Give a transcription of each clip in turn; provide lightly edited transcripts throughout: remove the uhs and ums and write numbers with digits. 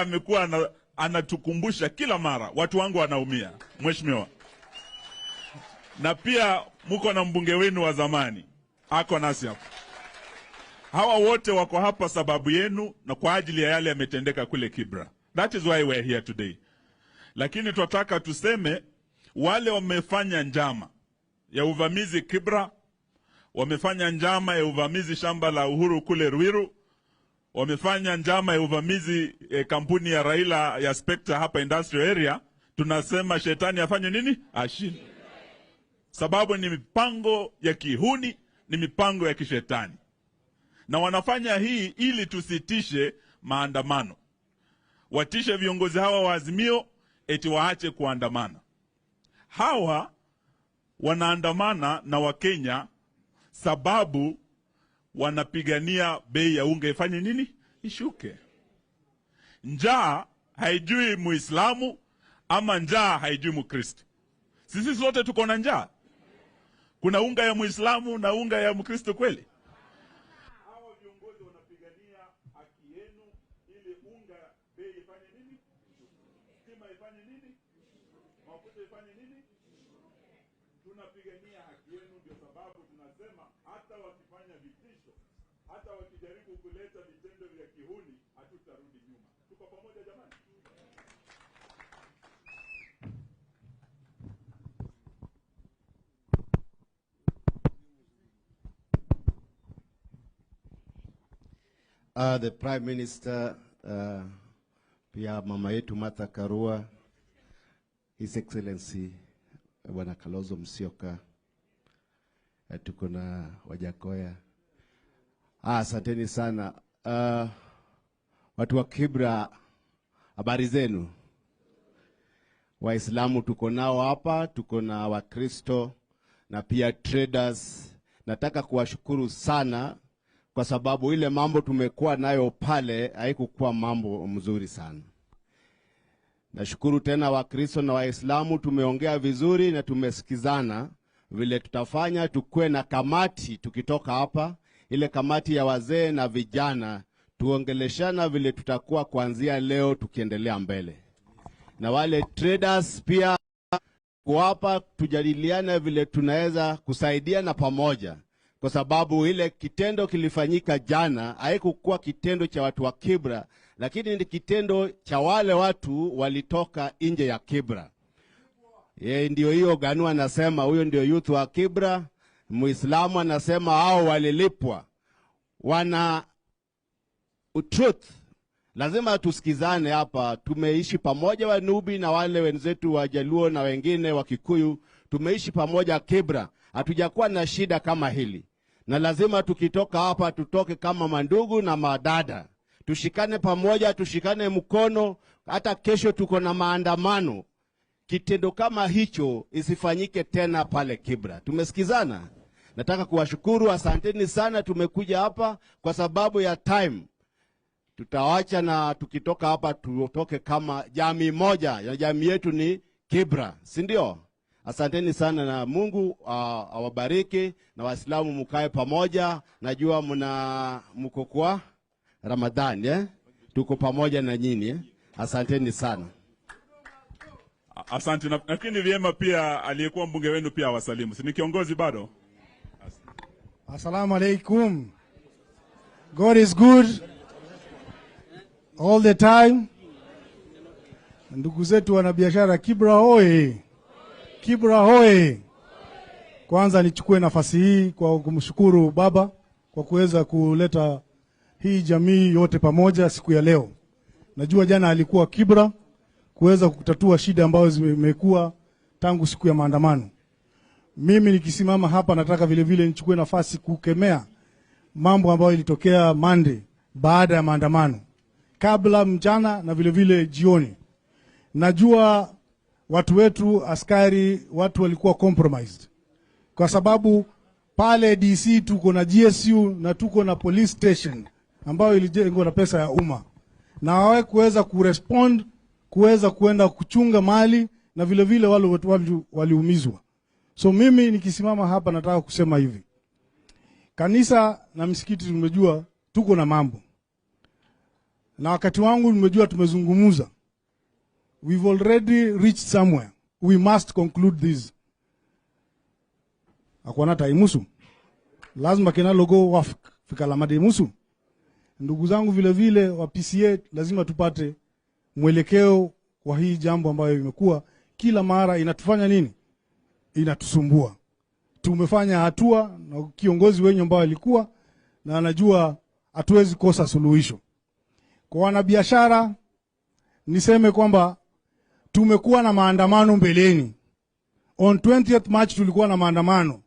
amekuwa anatukumbusha kila mara, watu wangu wanaumia, mheshimiwa. Na pia mko na mbunge wenu wa zamani, ako nasi hapa. Hawa wote wako hapa sababu yenu na kwa ajili ya yale yametendeka kule Kibra. That is why we are here today. Lakini tunataka tuseme wale wamefanya njama ya uvamizi Kibra, wamefanya njama ya uvamizi shamba la Uhuru kule Ruiru, wamefanya njama ya uvamizi kampuni ya Raila ya Spectre hapa industrial area, tunasema shetani afanye nini? Ashinde. Sababu ni mipango ya kihuni, ni mipango ya kishetani. Na wanafanya hii ili tusitishe maandamano. Watishe viongozi hawa wa Azimio eti waache kuandamana. Hawa wanaandamana na Wakenya sababu wanapigania bei ya unga ifanye nini? Ishuke. Njaa haijui Muislamu ama njaa haijui Mkristo. Sisi sote tuko na njaa. Kuna unga ya Muislamu na unga ya Mkristo kweli? Hawa viongozi wanapigania haki yenu ili unga bei ifanye nini? Stima ifanye nini? Mafuta ifanye nini? Tunapigania haki yenu, ndio sababu tunasema hata wakifanya vitisho, hata wakijaribu kuleta vitendo vya kihuni, hatutarudi nyuma. Tuko pamoja jamani? The Prime Minister, pia mama yetu Martha Karua, His Excellency Bwana Kalonzo Musyoka, tuko na Wajakoya. Asanteni sana. Watu wa Kibra, habari zenu? Waislamu tuko nao hapa, tuko na Wakristo na pia traders. Nataka kuwashukuru sana kwa sababu ile mambo tumekuwa nayo pale haikukuwa mambo mzuri sana. Nashukuru tena Wakristo na Waislamu, tumeongea vizuri na tumesikizana vile tutafanya. Tukue na kamati tukitoka hapa, ile kamati ya wazee na vijana, tuongeleshana vile tutakuwa kuanzia leo tukiendelea mbele. Na wale traders pia kwa hapa tujadiliane vile tunaweza kusaidiana pamoja. Kwa sababu ile kitendo kilifanyika jana haikukuwa kitendo cha watu wa Kibra, lakini ni kitendo cha wale watu walitoka nje ya Kibra. Ndio hiyo Ganu anasema huyo ndio youth wa Kibra, Muislamu anasema hao walilipwa. Wana truth. Lazima tusikizane hapa. Tumeishi pamoja Wanubi na wale wenzetu wa Jaluo na wengine wa Kikuyu, tumeishi pamoja Kibra. Hatujakuwa na shida kama hili. Na lazima tukitoka hapa tutoke kama mandugu na madada. Tushikane pamoja, tushikane mkono. Hata kesho tuko na maandamano. Kitendo kama hicho isifanyike tena pale Kibra. Tumesikizana? Nataka kuwashukuru, asanteni sana. Tumekuja hapa kwa sababu ya time. Tutawacha na tukitoka hapa tutoke kama jamii moja. Na jamii yetu ni Kibra, si ndio? Asanteni sana na Mungu awabariki na Waislamu mkae pamoja. Najua mko kwa Ramadhani, tuko pamoja na nyinyi. Asanteni sana. Asante. Lakini vyema pia aliyekuwa mbunge wenu pia wasalimu. Si ni kiongozi bado? Assalamu alaikum. God is good all the time. Ndugu zetu wana biashara Kibra hoye. Kibra hoye. Kwanza nichukue nafasi hii kwa kumshukuru baba kwa kuweza kuleta hii jamii yote pamoja siku ya leo. Najua jana alikuwa Kibra kuweza kutatua shida ambazo zimekuwa tangu siku ya maandamano. Mimi nikisimama hapa nataka vile vile nichukue nafasi kukemea mambo ambayo ilitokea Monday baada ya maandamano. Kabla, mchana na vile vile jioni. Najua watu wetu, askari, watu walikuwa compromised. Kwa sababu pale DC tuko na GSU na tuko na police station ambayo ilijengwa na pesa ya umma. Na hawawe kuweza kurespond, kuweza kuenda kuchunga mali na vile vile wale watu waliumizwa. So mimi nikisimama hapa nataka kusema hivi. Kanisa na msikiti tumejua tuko na mambo. na wakati wangu nimejua tumezungumuza. We've already reached somewhere. We must conclude this. Akwana taimusu. Lazima kena logo wafika la madimusu. Ndugu zangu vile vile wa PCA lazima tupate mwelekeo kwa hii jambo ambayo imekuwa kila mara inatufanya nini? Inatusumbua. Tumefanya hatua na kiongozi wenye ambao alikuwa na anajua hatuwezi kosa suluhisho. Kwa wanabiashara niseme kwamba tumekuwa na maandamano mbeleni. On 20th March tulikuwa na maandamano.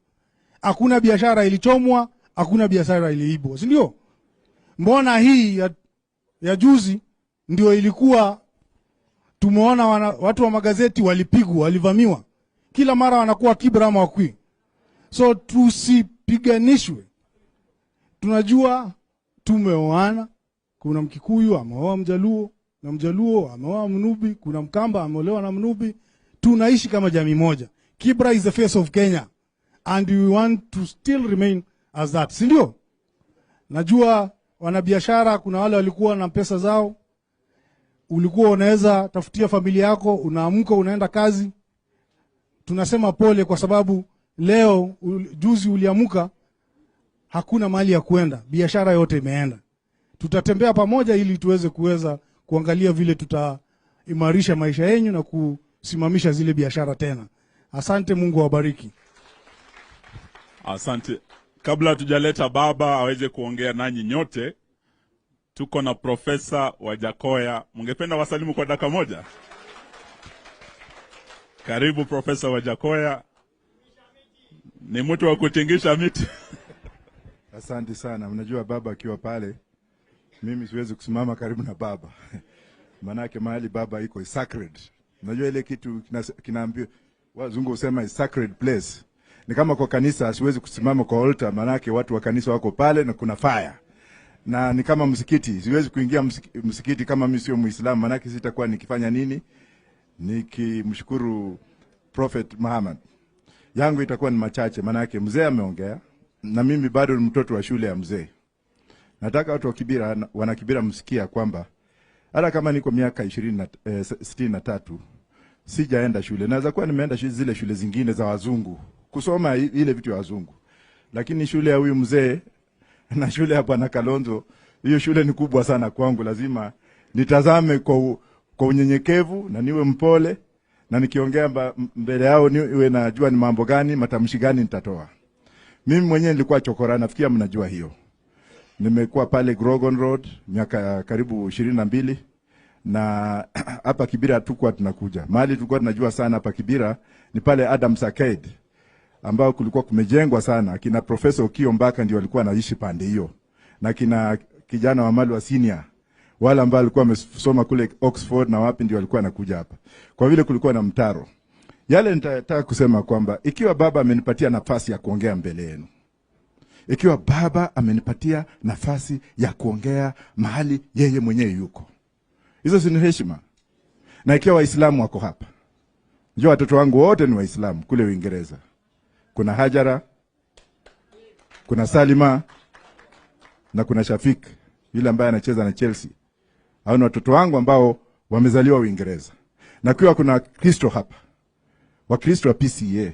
Hakuna biashara ilichomwa, hakuna biashara iliibwa, si ndio? Mbona hii ya juzi ndio ilikuwa tumeona watu wa magazeti walipigwa, walivamiwa. Kila mara wanakuwa Kibra ama Wakui. So tusipiganishwe. Tunajua tumeoana, kuna Mkikuyu ameoa Mjaluo na Mjaluo ameoa Mnubi, kuna Mkamba ameolewa na Mnubi. Tunaishi kama jamii moja. Kibra is the face of Kenya and we want to still remain as that. Si ndio? Najua wanabiashara kuna wale walikuwa na pesa zao. Ulikuwa unaweza tafutia familia yako, unaamka unaenda kazi. Tunasema pole kwa sababu leo juzi uliamuka hakuna mahali ya kuenda, biashara yote imeenda. Tutatembea pamoja ili tuweze kuangalia vile tutaimarisha maisha yenu na kusimamisha zile biashara tena. Asante, Mungu awabariki. Asante. Kabla tujaleta baba aweze kuongea nanyi nyote, tuko na Profesa Wajakoya. Mungependa wasalimu kwa dakika moja? Karibu Profesa Wajakoya. Ni mtu wa kutingisha miti. Asante sana. Unajua baba akiwa pale, mimi siwezi kusimama karibu na baba. Manake mahali baba iko is sacred. Unajua ile kitu kinaambiwa, wazungu husema is sacred place. Ni kama kwa kanisa siwezi kusimama kwa altar, manake watu wa kanisa wako pale na kuna fire. Na ni kama msikiti, siwezi kuingia msikiti kama mimi sio Muislamu, manake sitakuwa nikifanya nini? Nikimshukuru Prophet Muhammad. Yangu itakuwa ni machache, manake mzee ameongea na mimi bado ni mtoto wa shule ya mzee. Nataka watu wa Kibira, wana Kibira msikia kwamba hata kama niko miaka 63 sijaenda shule. Naweza kuwa nimeenda zile shule zingine za wazungu kusoma ile vitu ya wazungu. Lakini shule ya huyu mzee na shule ya Bwana Kalonzo, hiyo shule ni kubwa sana kwangu. Lazima nitazame kwa unyenyekevu na niwe mpole, na nikiongea mbele yao niwe najua ni mambo gani, matamshi gani nitatoa. Mimi mwenyewe nilikuwa chokora, nafikia mnajua hiyo. Nimekuwa pale Grogan Road miaka karibu 22, na hapa Kibira tukua tunakuja. Mahali tulikuwa tunajua sana hapa Kibira ni pale Adams Arcade, ambao kulikuwa kumejengwa sana. Kina Professor Okio Mbaka ndio walikuwa anaishi pande hiyo, na kina kijana wa Malwa Senior wala ambao alikuwa amesoma kule Oxford na wapi ndio walikuwa anakuja hapa. Kwa vile kulikuwa na mtaro. Yale nitataka kusema kwamba ikiwa baba amenipatia nafasi ya kuongea mbele yenu, ikiwa baba amenipatia nafasi ya kuongea mahali yeye mwenyewe yuko, hizo si heshima. Na ikiwa Waislamu wako hapa, njoo watoto wangu wote ni Waislamu kule Uingereza. Kuna Hajara, kuna Salima, na kuna Shafik, yule ambaye anacheza na Chelsea. Hao ni watoto wangu ambao wamezaliwa Uingereza. Na kiwa kuna Kristo hapa, Wakristo wa PCA,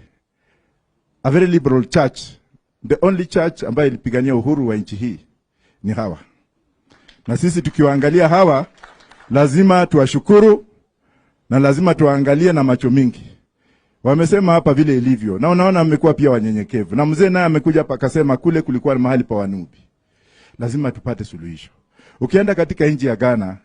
a very liberal church, the only church ambayo ilipigania uhuru wa nchi hii ni hawa. Na sisi tukiwaangalia hawa, lazima tuwashukuru na lazima tuangalie na macho mingi. Wamesema hapa vile ilivyo, na unaona amekuwa pia wanyenyekevu. Na mzee naye amekuja hapa akasema kule kulikuwa mahali pa Wanubi. Lazima tupate suluhisho. Ukienda katika nchi ya Ghana,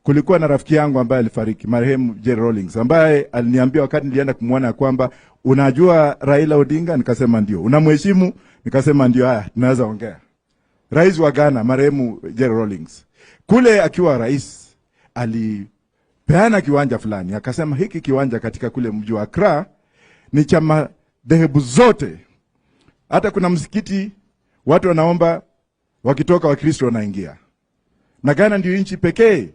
kulikuwa na rafiki yangu ambaye alifariki, marehemu Jerry Rawlings, ambaye aliniambia wakati nilienda kumwona kwamba unajua Raila Odinga, nikasema ndio. Unamheshimu? Nikasema ndio. Haya, tunaweza ongea. Rais wa Ghana, marehemu Jerry Rawlings, kule akiwa rais alipeana kiwanja fulani, akasema hiki kiwanja katika kule mji wa Accra ni cha madhehebu zote. Hata kuna msikiti watu wanaomba wakitoka Wakristo wanaingia. Na Ghana ndio nchi pekee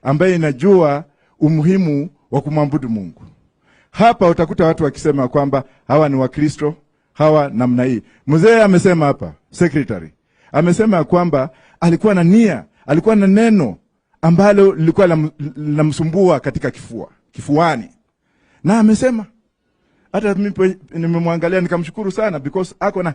ambaye inajua umuhimu wa kumwabudu Mungu. Hapa utakuta watu wakisema kwamba hawa ni Wakristo, hawa namna hii. Mzee amesema hapa, secretary amesema kwamba alikuwa na nia, alikuwa na neno, ambalo lilikuwa linamsumbua katika kifuani. Na amesema, hata mimi nimemwangalia nikamshukuru sana because ako na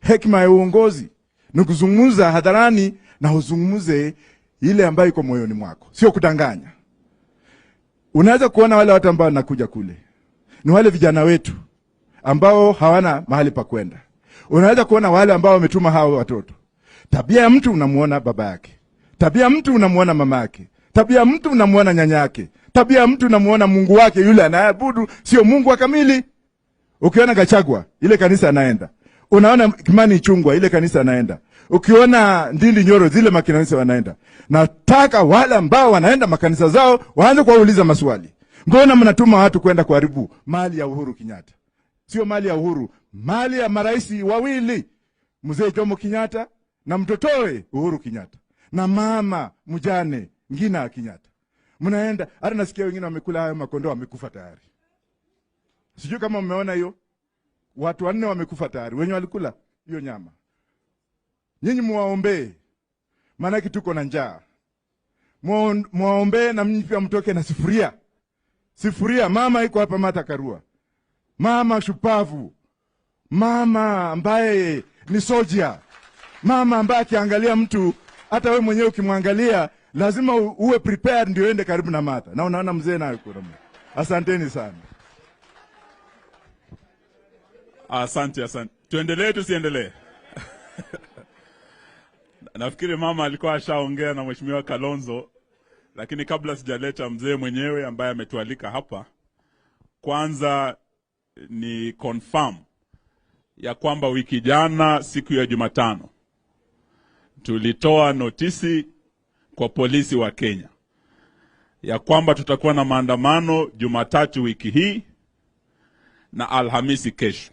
hekima ya uongozi. Nikuzungumza hadharani na uzungumze ile ambayo iko moyoni mwako, sio kudanganya. Unaweza kuona wale watu ambao wanakuja kule ni wale vijana wetu ambao hawana mahali pa kwenda. Unaweza kuona wale ambao wametuma hao watoto. Tabia ya mtu unamuona baba yake, tabia ya mtu unamuona mama yake, tabia ya mtu unamuona nyanya yake, tabia ya mtu unamuona Mungu wake yule anayeabudu sio Mungu wa kamili. Ukiona Gachagua ile kanisa anaenda, unaona Kimani Ichung'wah ile kanisa anaenda, ukiona Ndindi Nyoro zile makanisa wanaenda. Nataka wale ambao wanaenda makanisa zao waanze kuwauliza maswali. Mbona mnatuma watu kwenda kuharibu mali ya Uhuru Kenyatta? Sio mali ya Uhuru, mali ya maraisi wawili, Mzee Jomo Kenyatta na mtotoe Uhuru Kenyatta na mama mjane Ngina Kenyatta. Mnaenda, hata nasikia wengine wamekula hayo makondoo wamekufa tayari. Sijui kama mmeona hiyo. Watu 4 wamekufa tayari wenye walikula hiyo nyama. Nyinyi muwaombee, maana tuko na njaa. Muwaombee na mnyi pia mtoke na sifuria. Mama iko hapa, Martha Karua, mama shupavu, mama ambaye ni soja, mama ambaye akiangalia mtu, hata wewe mwenyewe ukimwangalia lazima uwe prepared ndio ende karibu na Martha. Na unaona mzee naye kuna. Asanteni sana. Asante. Tuendelee tusiendelee? Nafikiri mama alikuwa ashaongea na Mheshimiwa Kalonzo, lakini kabla sijaleta mzee mwenyewe ambaye ametualika hapa, kwanza ni confirm ya kwamba wiki jana siku ya Jumatano tulitoa notisi kwa polisi wa Kenya ya kwamba tutakuwa na maandamano Jumatatu wiki hii na Alhamisi kesho.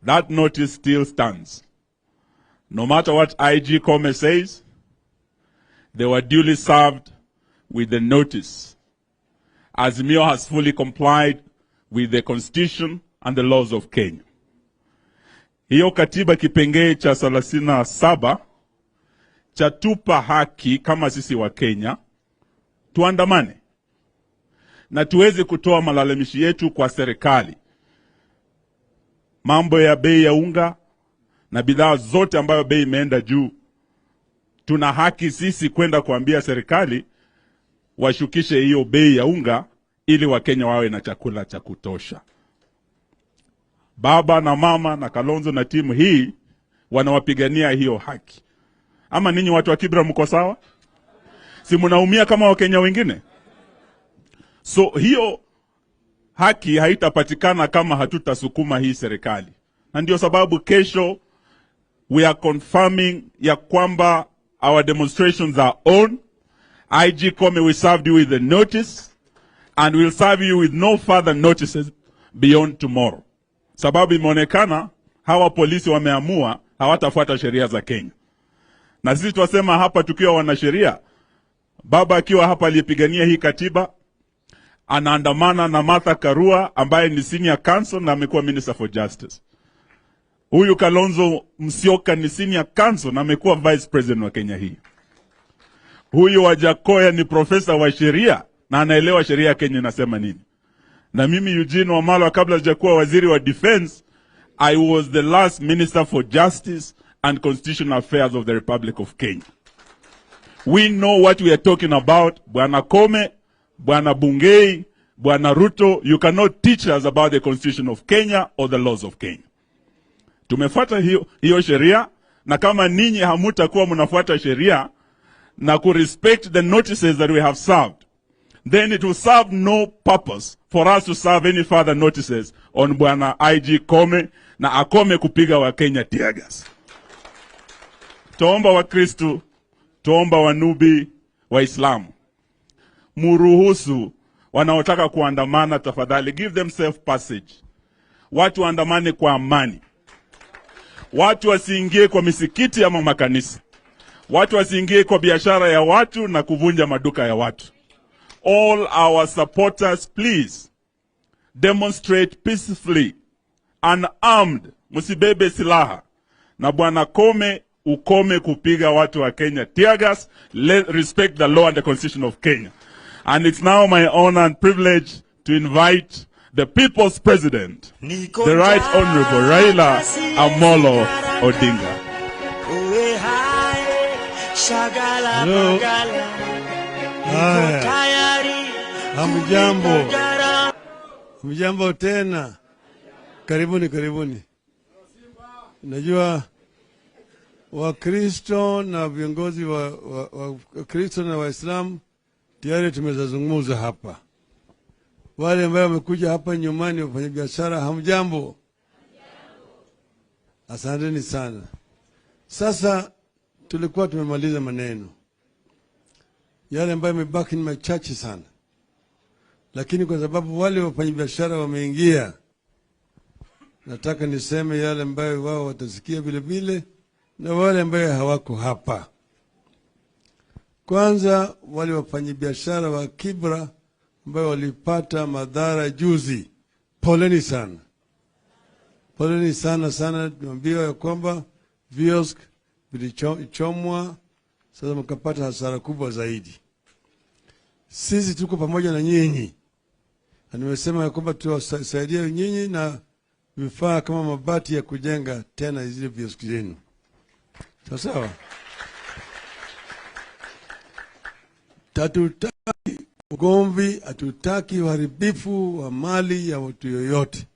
That notice still stands. No matter what IG Kome says, they were duly served with the notice. Azimio has fully complied with the constitution and the laws of Kenya. Hiyo katiba kipengee cha 37 chatupa haki kama sisi wa Kenya tuandamane na tuweze kutoa malalamishi yetu kwa serikali. Mambo ya bei ya unga na bidhaa zote ambayo bei imeenda juu, tuna haki sisi kwenda kuambia serikali washukishe hiyo bei ya unga ili Wakenya wawe na chakula cha kutosha. Baba na mama na Kalonzo na timu hii wanawapigania hiyo haki. Ama ninyi watu wa Kibra mko sawa? Si mnaumia kama Wakenya wengine? So hiyo haki haitapatikana kama hatutasukuma hii serikali. Na ndio sababu kesho we are confirming ya kwamba our demonstrations are on. IG Kome, we served you with the notice and we'll serve you with no further notices beyond tomorrow. Sababu imeonekana hawa polisi wameamua hawatafuata sheria za Kenya. Na sisi tunasema hapa tukiwa wanasheria, baba akiwa hapa aliyepigania hii katiba anaandamana na Martha Karua ambaye ni senior counsel na amekuwa minister for justice. Huyu Kalonzo Musyoka ni senior counsel na amekuwa vice president wa Kenya hii. Huyu Wajakoya ni profesa wa sheria na anaelewa sheria ya Kenya inasema nini. Na mimi Eugene Wamalwa kabla sijakuwa waziri wa defense, I was the last minister for justice and constitutional affairs of the Republic of Kenya. We know what we are talking about. Bwana Kome, Bwana Bungei, Bwana Ruto, you cannot teach us about the constitution of Kenya or the laws of Kenya. Tumefuata hiyo sheria, na kama ninyi hamutakuwa mnafuata sheria na respect the notices that we have served, then it will serve no purpose for us to serve any further notices on Bwana IG Kome na akome kupiga wa Kenya tear gas. Tuomba wa Kristo, tuomba wanubi wa Islamu, muruhusu wanaotaka kuandamana tafadhali, give them safe passage. Watu waandamane kwa amani. Watu wasiingie kwa misikiti ama makanisa. Watu wasiingie kwa biashara ya watu na kuvunja maduka ya watu. All our supporters, please demonstrate peacefully, unarmed, musibebe silaha. Na Bwana Kome ukome kupiga watu wa Kenya tear gas, respect the law and the constitution of Kenya. And it's now my honor and privilege to invite the people's president, the Right Honorable Raila Amolo Odinga. Hello. Hamjambo. Hamjambo tena. Karibuni, karibuni. Najua Wakristo na viongozi wa Kristo na Waislamu tayari tumezungumza hapa. Wale ambao wamekuja hapa nyumbani wafanya biashara, hamjambo. Asanteni sana. Sasa tulikuwa tumemaliza maneno. Yale ambayo yamebaki ni machache sana. Lakini kwa sababu wale wafanyabiashara wameingia, nataka niseme yale ambayo wao watasikia vile vile na wale ambayo hawako hapa. Kwanza wale wafanyabiashara wa Kibra ambao walipata madhara juzi, poleni sana. Poleni sana sana. Tunaambiwa ya kwamba viosk vilichomwa, sasa mkapata hasara kubwa zaidi. Sisi tuko pamoja na nyinyi. Na nimesema ya kwamba tuwasaidia nyinyi na vifaa kama mabati ya kujenga tena zile vioski zenu. Sawa? Hatutaki ugomvi, hatutaki uharibifu wa mali ya watu yoyote.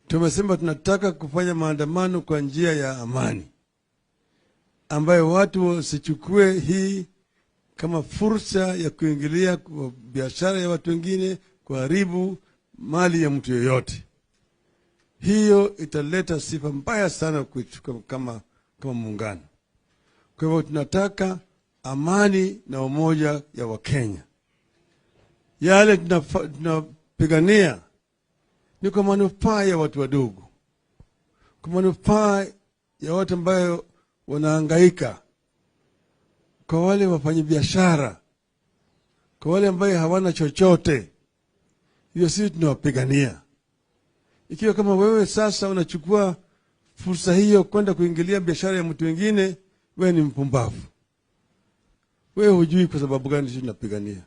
Tumesema tunataka kufanya maandamano kwa njia ya amani, ambayo watu wasichukue hii kama fursa ya kuingilia kwa biashara ya watu wengine, kuharibu mali ya mtu yoyote. Hiyo italeta sifa mbaya sana kama muungano. Kwa hivyo tunataka amani na umoja ya Wakenya. Yale tunapigania ni kwa manufaa ya watu wadogo, kwa manufaa ya watu ambao wanahangaika, kwa wale wafanyabiashara, kwa wale ambao hawana chochote. Hiyo sisi tunawapigania. Ikiwa kama wewe sasa unachukua fursa hiyo kwenda kuingilia biashara ya mtu mwingine, wewe ni mpumbavu. Wewe hujui kwa sababu gani sisi tunapigania.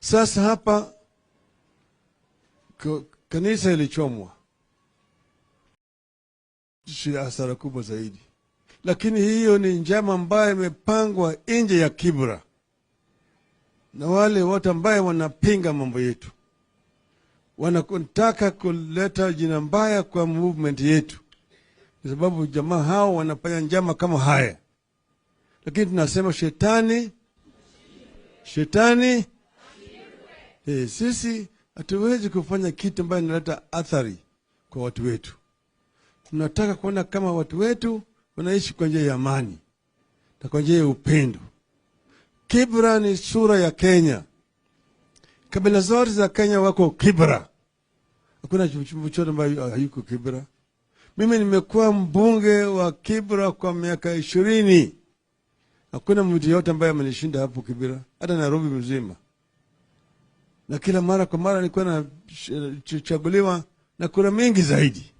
Sasa hapa kanisa ilichomwa, hasara kubwa zaidi. Lakini hiyo ni njama ambayo imepangwa nje ya Kibra na wale wote ambao wanapinga mambo yetu. Wanataka kuleta jina mbaya kwa movement yetu, kwa sababu jamaa hao wanafanya njama kama haya. Lakini tunasema shetani, sisi hatuwezi kufanya kitu ambacho inaleta athari kwa watu wetu. Tunataka kuona kama watu wetu wanaishi kwa njia ya amani na kwa njia ya upendo. Kibra ni sura ya Kenya. Kabila zote za Kenya wako Kibra. Hakuna chochote ambayo hayuko Kibra. Mimi nimekuwa mbunge wa Kibra kwa miaka 20. Hakuna mtu yote ambaye amenishinda hapo Kibra, hata Nairobi mzima. Na kila mara kwa mara nilikuwa na chaguliwa na kura mingi zaidi.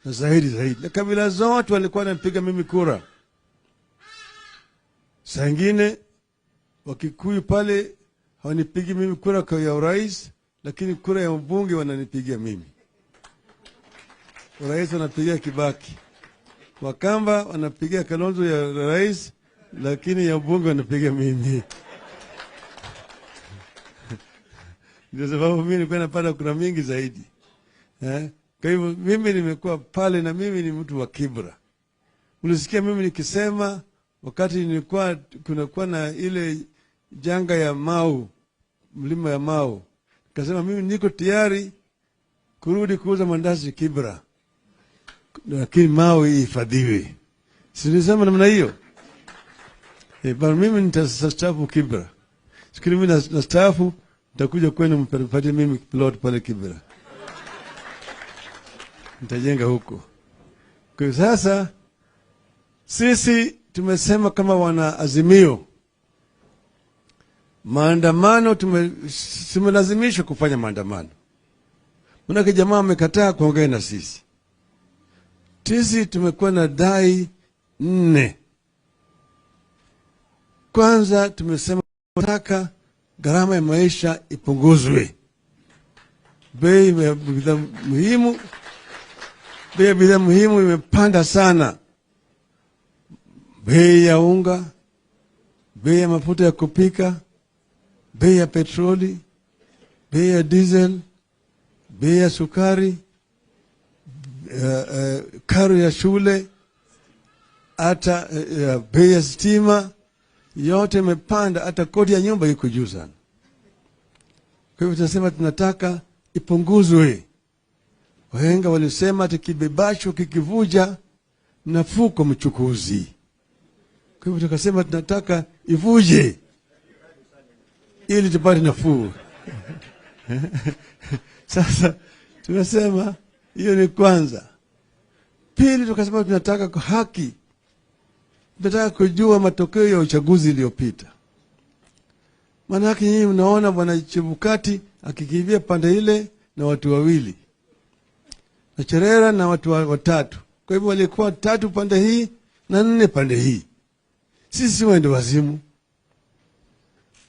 Na zaidi. Na kabila zote walikuwa wanapiga mimi kura. Saa ingine Wakikuyu pale hawanipigi mimi kura kwa ya urais, lakini kura ya mbunge wananipigia mimi. Urais wanapigia Kibaki. Wakamba wanapigia Kalonzo ya rais, lakini ya mbunge wanapigia mimi. Ndio sababu mimi nilikuwa napata kura mingi zaidi. Kwa hivyo mimi nimekuwa pale na mimi ni mtu wa Kibra. Ulisikia mimi nikisema wakati nilikuwa kunakuwa na ile janga ya Mau, mlima ya Mau. Nikasema mimi niko tayari kurudi kuuza mandazi Kibra, lakini Mau ihifadhiwe. Si nilisema namna hiyo? Bali mimi nitastaafu Kibra. Siku mimi nastaafu nitakuja kwenu mpate mimi plot pale Kibra. Nitajenga huko. Kwa sasa sisi tumesema kama wana Azimio, maandamano tumelazimishwa kufanya maandamano. Manake jamaa amekataa kuongea na sisi. Sisi tumekuwa na dai 4. Kwanza tumesema tunataka gharama ya maisha ipunguzwe. Bei ya bidhaa muhimu imepanda sana. Bei ya unga, bei ya mafuta ya kupika, bei ya petroli, bei ya diesel, bei ya sukari, karo ya shule, hata bei ya stima, yote imepanda, hata kodi ya nyumba iko juu sana. Kwa hivyo tunasema tunataka ipunguzwe. Wahenga walisema ati kibebacho kikivuja nafuu kwa mchukuzi. Kwa hivyo tukasema tunataka ivuje ili tupate nafuu. Sasa tunasema hiyo ni kwanza. Pili tukasema tunataka kwa haki. Tunataka kujua matokeo ya uchaguzi uliopita. Maana yake nyinyi mnaona bwana Chebukati akikimbia pande ile na watu wawili. Na Cherera na watu watatu. Kwa hivyo walikuwa 3 pande hii na 4 pande hii. Sisi waende wazimu.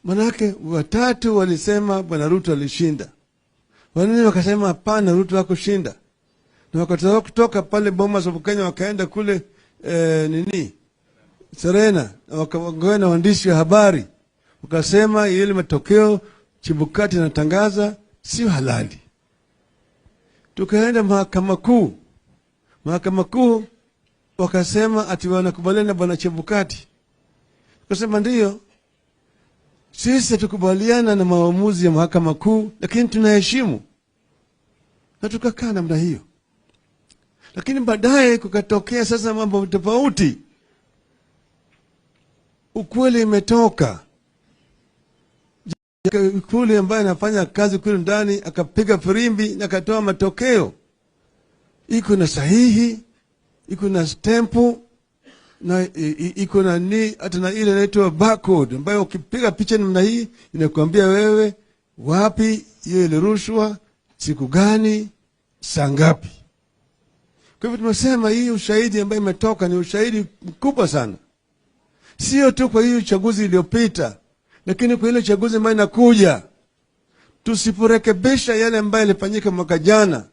Manake 3 walisema bwana Ruto alishinda. Wengine wakasema hapana, Ruto hakushinda. Na wakatoka kutoka pale Bomas of Kenya wakaenda kule Serena, wakaongea na waandishi wa habari. Wakasema ile matokeo Chebukati anatangaza sio halali. Tukaenda mahakama kuu. Mahakama kuu wakasema ati wanakubaliana na bwana Chebukati. Tukasema ndio. Sisi tukubaliana na maamuzi ya mahakama kuu, lakini tunaheshimu. Na tukakaa namna hiyo. Lakini baadaye kukatokea sasa mambo tofauti. Ukweli imetoka. Kule ambaye anafanya kazi kule ndani akapiga firimbi na akatoa matokeo. Iko na sahihi, iko na stampu, na iko na hata na ile inaitwa barcode ambayo ukipiga picha namna hii inakuambia wewe wapi hiyo ilirushwa, siku gani, saa ngapi. Kwa hivyo tumesema hii ushahidi ambayo imetoka ni ushahidi mkubwa sana. Sio tu kwa hii uchaguzi iliyopita, lakini kwa ile uchaguzi ambayo inakuja. Tusiporekebisha yale ambayo yalifanyika mwaka jana,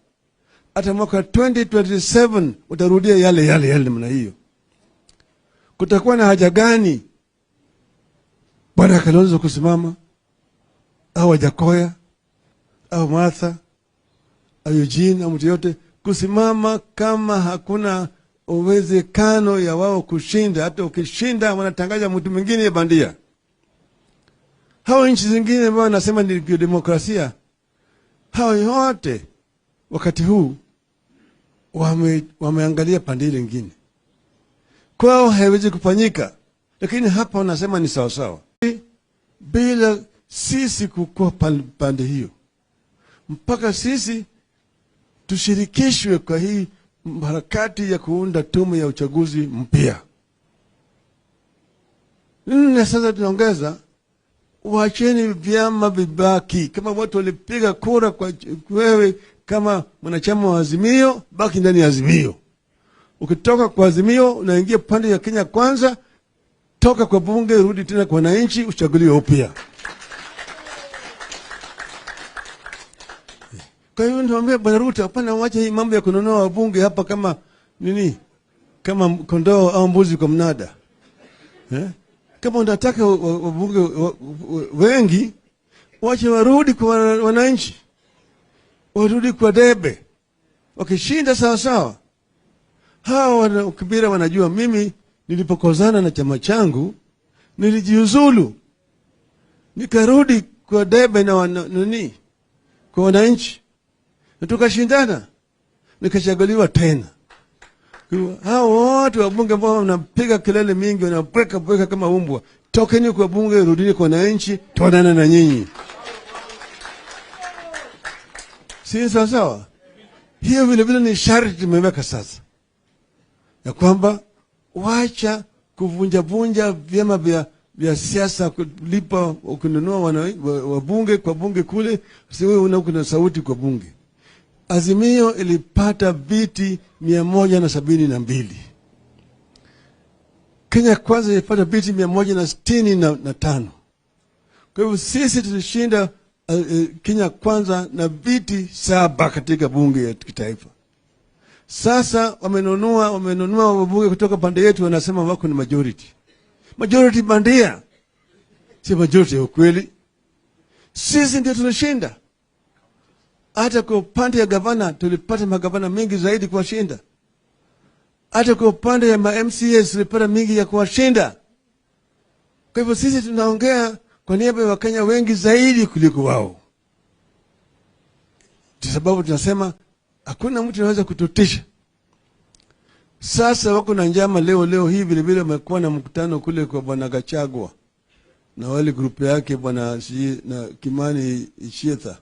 hata mwaka 2027 utarudia yale namna hiyo. Kutakuwa na haja gani bwana Kalonzo kusimama, au Wajakoya, au Martha, au Eugene, au mtu yote kusimama kama hakuna uwezekano ya wao kushinda? Hata ukishinda wanatangaza mtu mwingine ya bandia. Hao nchi zingine ambao wanasema ni demokrasia, hao yote wakati huu wameangalia pande ile nyingine. Kwao haiwezi kufanyika, lakini hapa wanasema ni sawa sawa. Bila sisi kukua pande hiyo, mpaka sisi tushirikishwe kwa hii harakati ya kuunda tume ya uchaguzi mpya. Na sasa tunaongeza, wacheni vyama vibaki. Kama watu walipiga kura kwa wewe kama mwanachama wa Azimio, baki ndani ya Azimio. Ukitoka kwa Azimio unaingia pande ya Kenya Kwanza, toka kwa bunge rudi tena kwa wananchi, uchaguliwe upya. Kwa hiyo niambia bwana Ruto, hapana, waache hii mambo ya kununua wabunge hapa kama kama kondoo au mbuzi kwa mnada. Kama unataka wabunge wengi, waache warudi kwa wananchi. Warudi kwa debe. Wakishinda sawa sawa. Hawa Kibira wanajua mimi nilipokozana na chama changu nilijiuzulu. Nikarudi kwa debe na kwa wananchi. Na tukashindana. Nikachaguliwa tena. Hao wote wabunge ambao wanapiga kelele mingi, wanapweka kama umbwa, tokeni kwa bunge, rudini kwa wananchi, tuonane na nyinyi. Si sawa sawa? Hiyo vile vile ni sharti tumeweka sasa, ya kwamba wacha kuvunja vyama vya siasa, kulipa kununua wabunge kwa bunge kule, si wewe una sauti kwa bunge. Azimio ilipata viti 172. Kenya Kwanza ilipata viti 165. Kwa hivyo sisi tulishinda Kenya Kwanza na viti 7 katika bunge ya kitaifa. Sasa wamenunua wabunge kutoka pande yetu, wanasema wako ni majority. Majority bandia, si majority ya ukweli. Sisi ndio tulishinda. Hata kwa upande ya gavana tulipata magavana mengi zaidi kuwashinda. Hata kwa upande ya MCAs tulipata mingi ya kuwashinda. Kwa hivyo sisi tunaongea kwa niaba ya Wakenya wengi zaidi kuliko wao. Kwa sababu tunasema hakuna mtu anaweza kututisha. Sasa wako na njama leo hii vile vile wamekuwa na mkutano kule kwa Bwana Gachagua na wale grupu yake Bwana na Kimani Ichung'wah.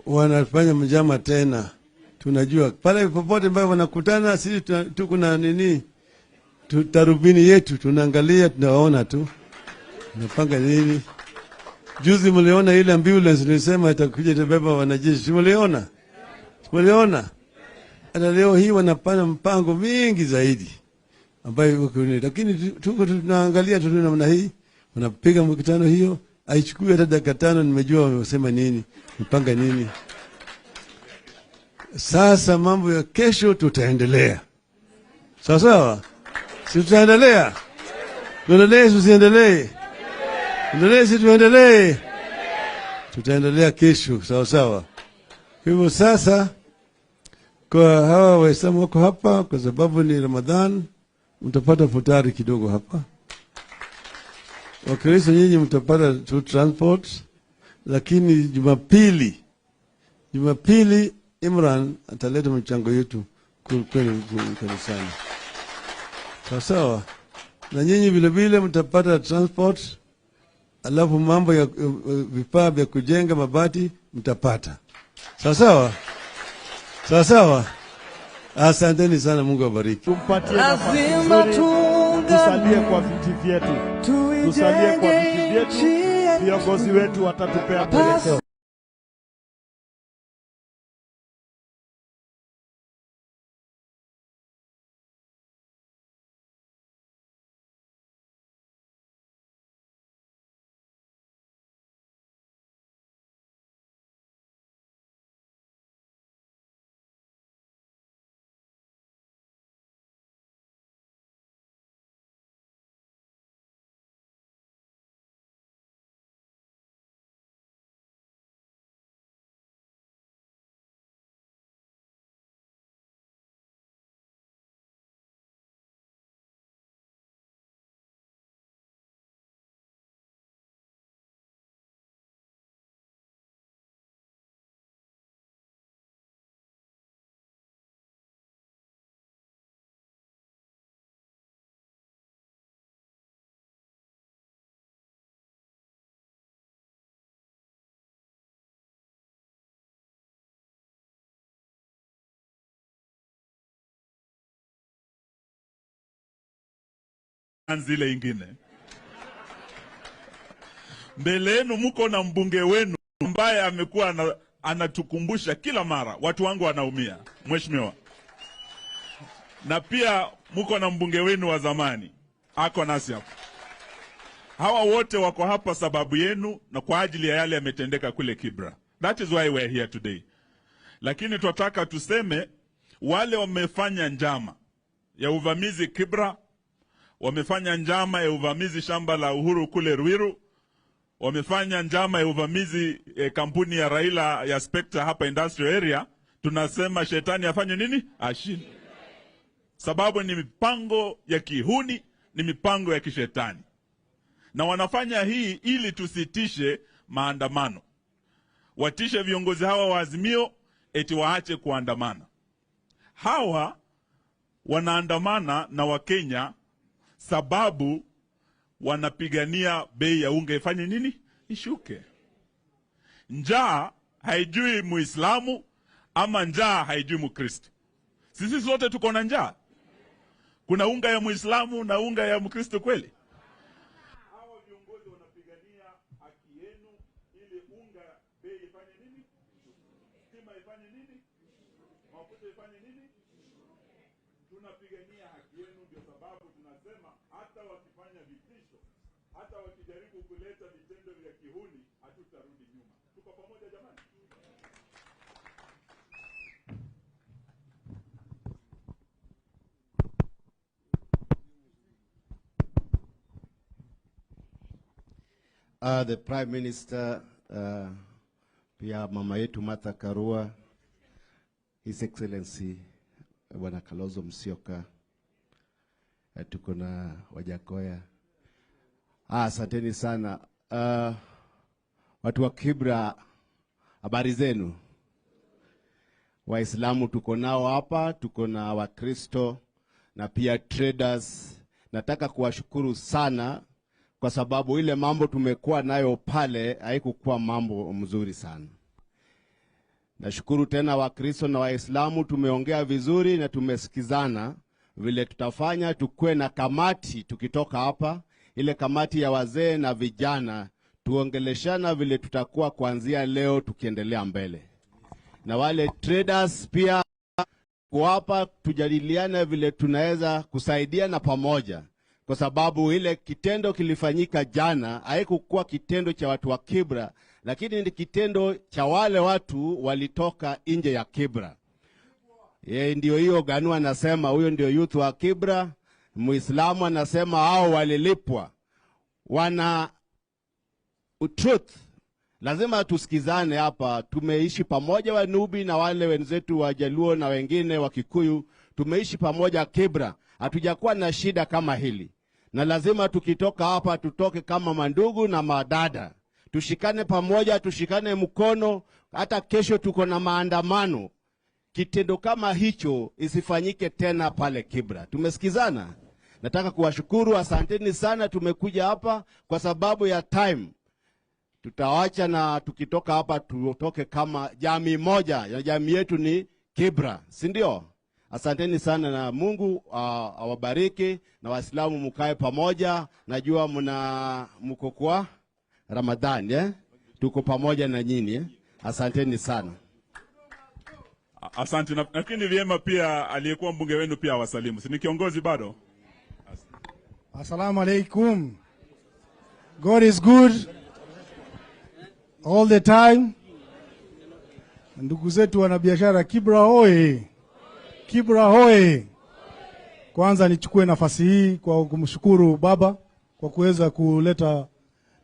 Wanafanya mjama tena. Tunajua pale popote ambapo wanakutana sisi tuko na nini? Tarubini yetu tunaangalia, tunaona tu. Tunapanga nini? Juzi mliona ile ambulance nilisema itakuja itabeba wanajeshi. Mliona? Hata leo hii wanapanga mpango mingi zaidi ambayo lakini tuko tunaangalia tu namna hii. Wanapiga mkutano hiyo, haichukui hata dakika 5 nimejua wamesema nini, mpanga nini. Sasa mambo ya kesho tutaendelea. Sawa? Si tutaendelea? Tuendelee, tusiendelee? Tuendelee, si tuendelee? Tutaendelea kesho, sawa. Hivyo sasa kwa hawa Waislamu wako hapa kwa sababu ni Ramadhan, mtapata futari kidogo hapa. Wakristo nyinyi mtapata tu transport, lakini Jumapili Imran ataleta mchango yetu kwenye kanisani. Sawa. Na nyinyi vile vile mtapata transport, alafu mambo ya vifaa vya kujenga mabati mtapata. Sawa. Asanteni sana, Mungu awabariki. Tumpatie nafasi nzuri, tusalie kwa viti vyetu. Viongozi wetu watatupea mwelekeo. Zile ingine. Mbele yenu mko na mbunge wenu ambaye amekuwa anatukumbusha kila mara watu wangu wanaumia, mheshimiwa. Na pia mko na mbunge wenu wa zamani, ako nasi hapa. Hawa wote wako hapa sababu yenu na kwa ajili ya yale yametendeka kule Kibra. That is why we are here today. Lakini tunataka tuseme wale wamefanya njama ya uvamizi Kibra, wamefanya njama ya uvamizi shamba la Uhuru kule Ruiru, wamefanya njama ya uvamizi kampuni ya Raila ya Spectre hapa industrial area. Tunasema shetani afanye nini? Ashinde. Sababu ni mipango ya kihuni, ni mipango ya kishetani. Na wanafanya hii ili tusitishe maandamano. Watishe viongozi hawa wa Azimio eti waache kuandamana. Hawa wanaandamana na Wakenya sababu wanapigania bei ya unga ifanye nini? Ishuke. Njaa haijui Muislamu ama njaa haijui Mkristo. Sisi sote tuko na njaa. Kuna unga ya Muislamu na unga ya Mkristo kweli? Hawa viongozi wanapigania haki yenu ili unga bei ifanye nini? hata wakijaribu kuleta vitendo vya kihuni hatutarudi nyuma. Tuko pamoja jamani? The Prime Minister, pia mama yetu Martha Karua, His Excellency Bwana Kalonzo Musyoka, tuko na Wajakoya. Asanteni sana. Watu wa Kibra, habari zenu? Waislamu tuko nao hapa, tuko na Wakristo na pia traders. Nataka kuwashukuru sana kwa sababu ile mambo tumekuwa nayo pale haikukuwa mambo mzuri sana. Nashukuru tena Wakristo na Waislamu, tumeongea vizuri na tumesikizana vile tutafanya. Tukue na kamati tukitoka hapa, ile kamati ya wazee na vijana, tuongeleshana vile tutakuwa kuanzia leo tukiendelea mbele. Na wale traders pia kwa hapa tujadiliane vile tunaweza kusaidiana pamoja, kwa sababu ile kitendo kilifanyika jana haikukuwa kitendo cha watu wa Kibra, lakini ni kitendo cha wale watu walitoka nje ya Kibra. Ndio hiyo Ganu anasema huyo ndio youth wa Kibra. Muislamu anasema hao walilipwa. Wana truth. Lazima tusikizane hapa. Tumeishi pamoja Wanubi na wale wenzetu wa Jaluo na wengine wa Kikuyu. Tumeishi pamoja Kibra. Hatujakuwa na shida kama hili. Na lazima tukitoka hapa tutoke kama mandugu na madada. Tushikane pamoja, tushikane mkono. Hata kesho tuko na maandamano. Kitendo kama hicho isifanyike tena pale Kibra. Tumesikizana? Nataka kuwashukuru, asanteni sana. Tumekuja hapa kwa sababu ya time. Tutawacha na tukitoka hapa tutoke kama jamii moja. Ya jamii yetu ni Kibra, si ndio? Asanteni sana na Mungu awabariki na Waislamu mkae pamoja. Najua mko kwa Ramadhani, tuko pamoja na nyinyi. Asanteni sana. Asante. Lakini vyema pia aliyekuwa mbunge wenu pia wasalimu. Si ni kiongozi bado? Assalamu alaikum. God is good all the time. Ndugu zetu wanabiashara Kibra hoye. Kibra hoye. Kwanza nichukue nafasi hii kwa kumshukuru baba kwa kuweza kuleta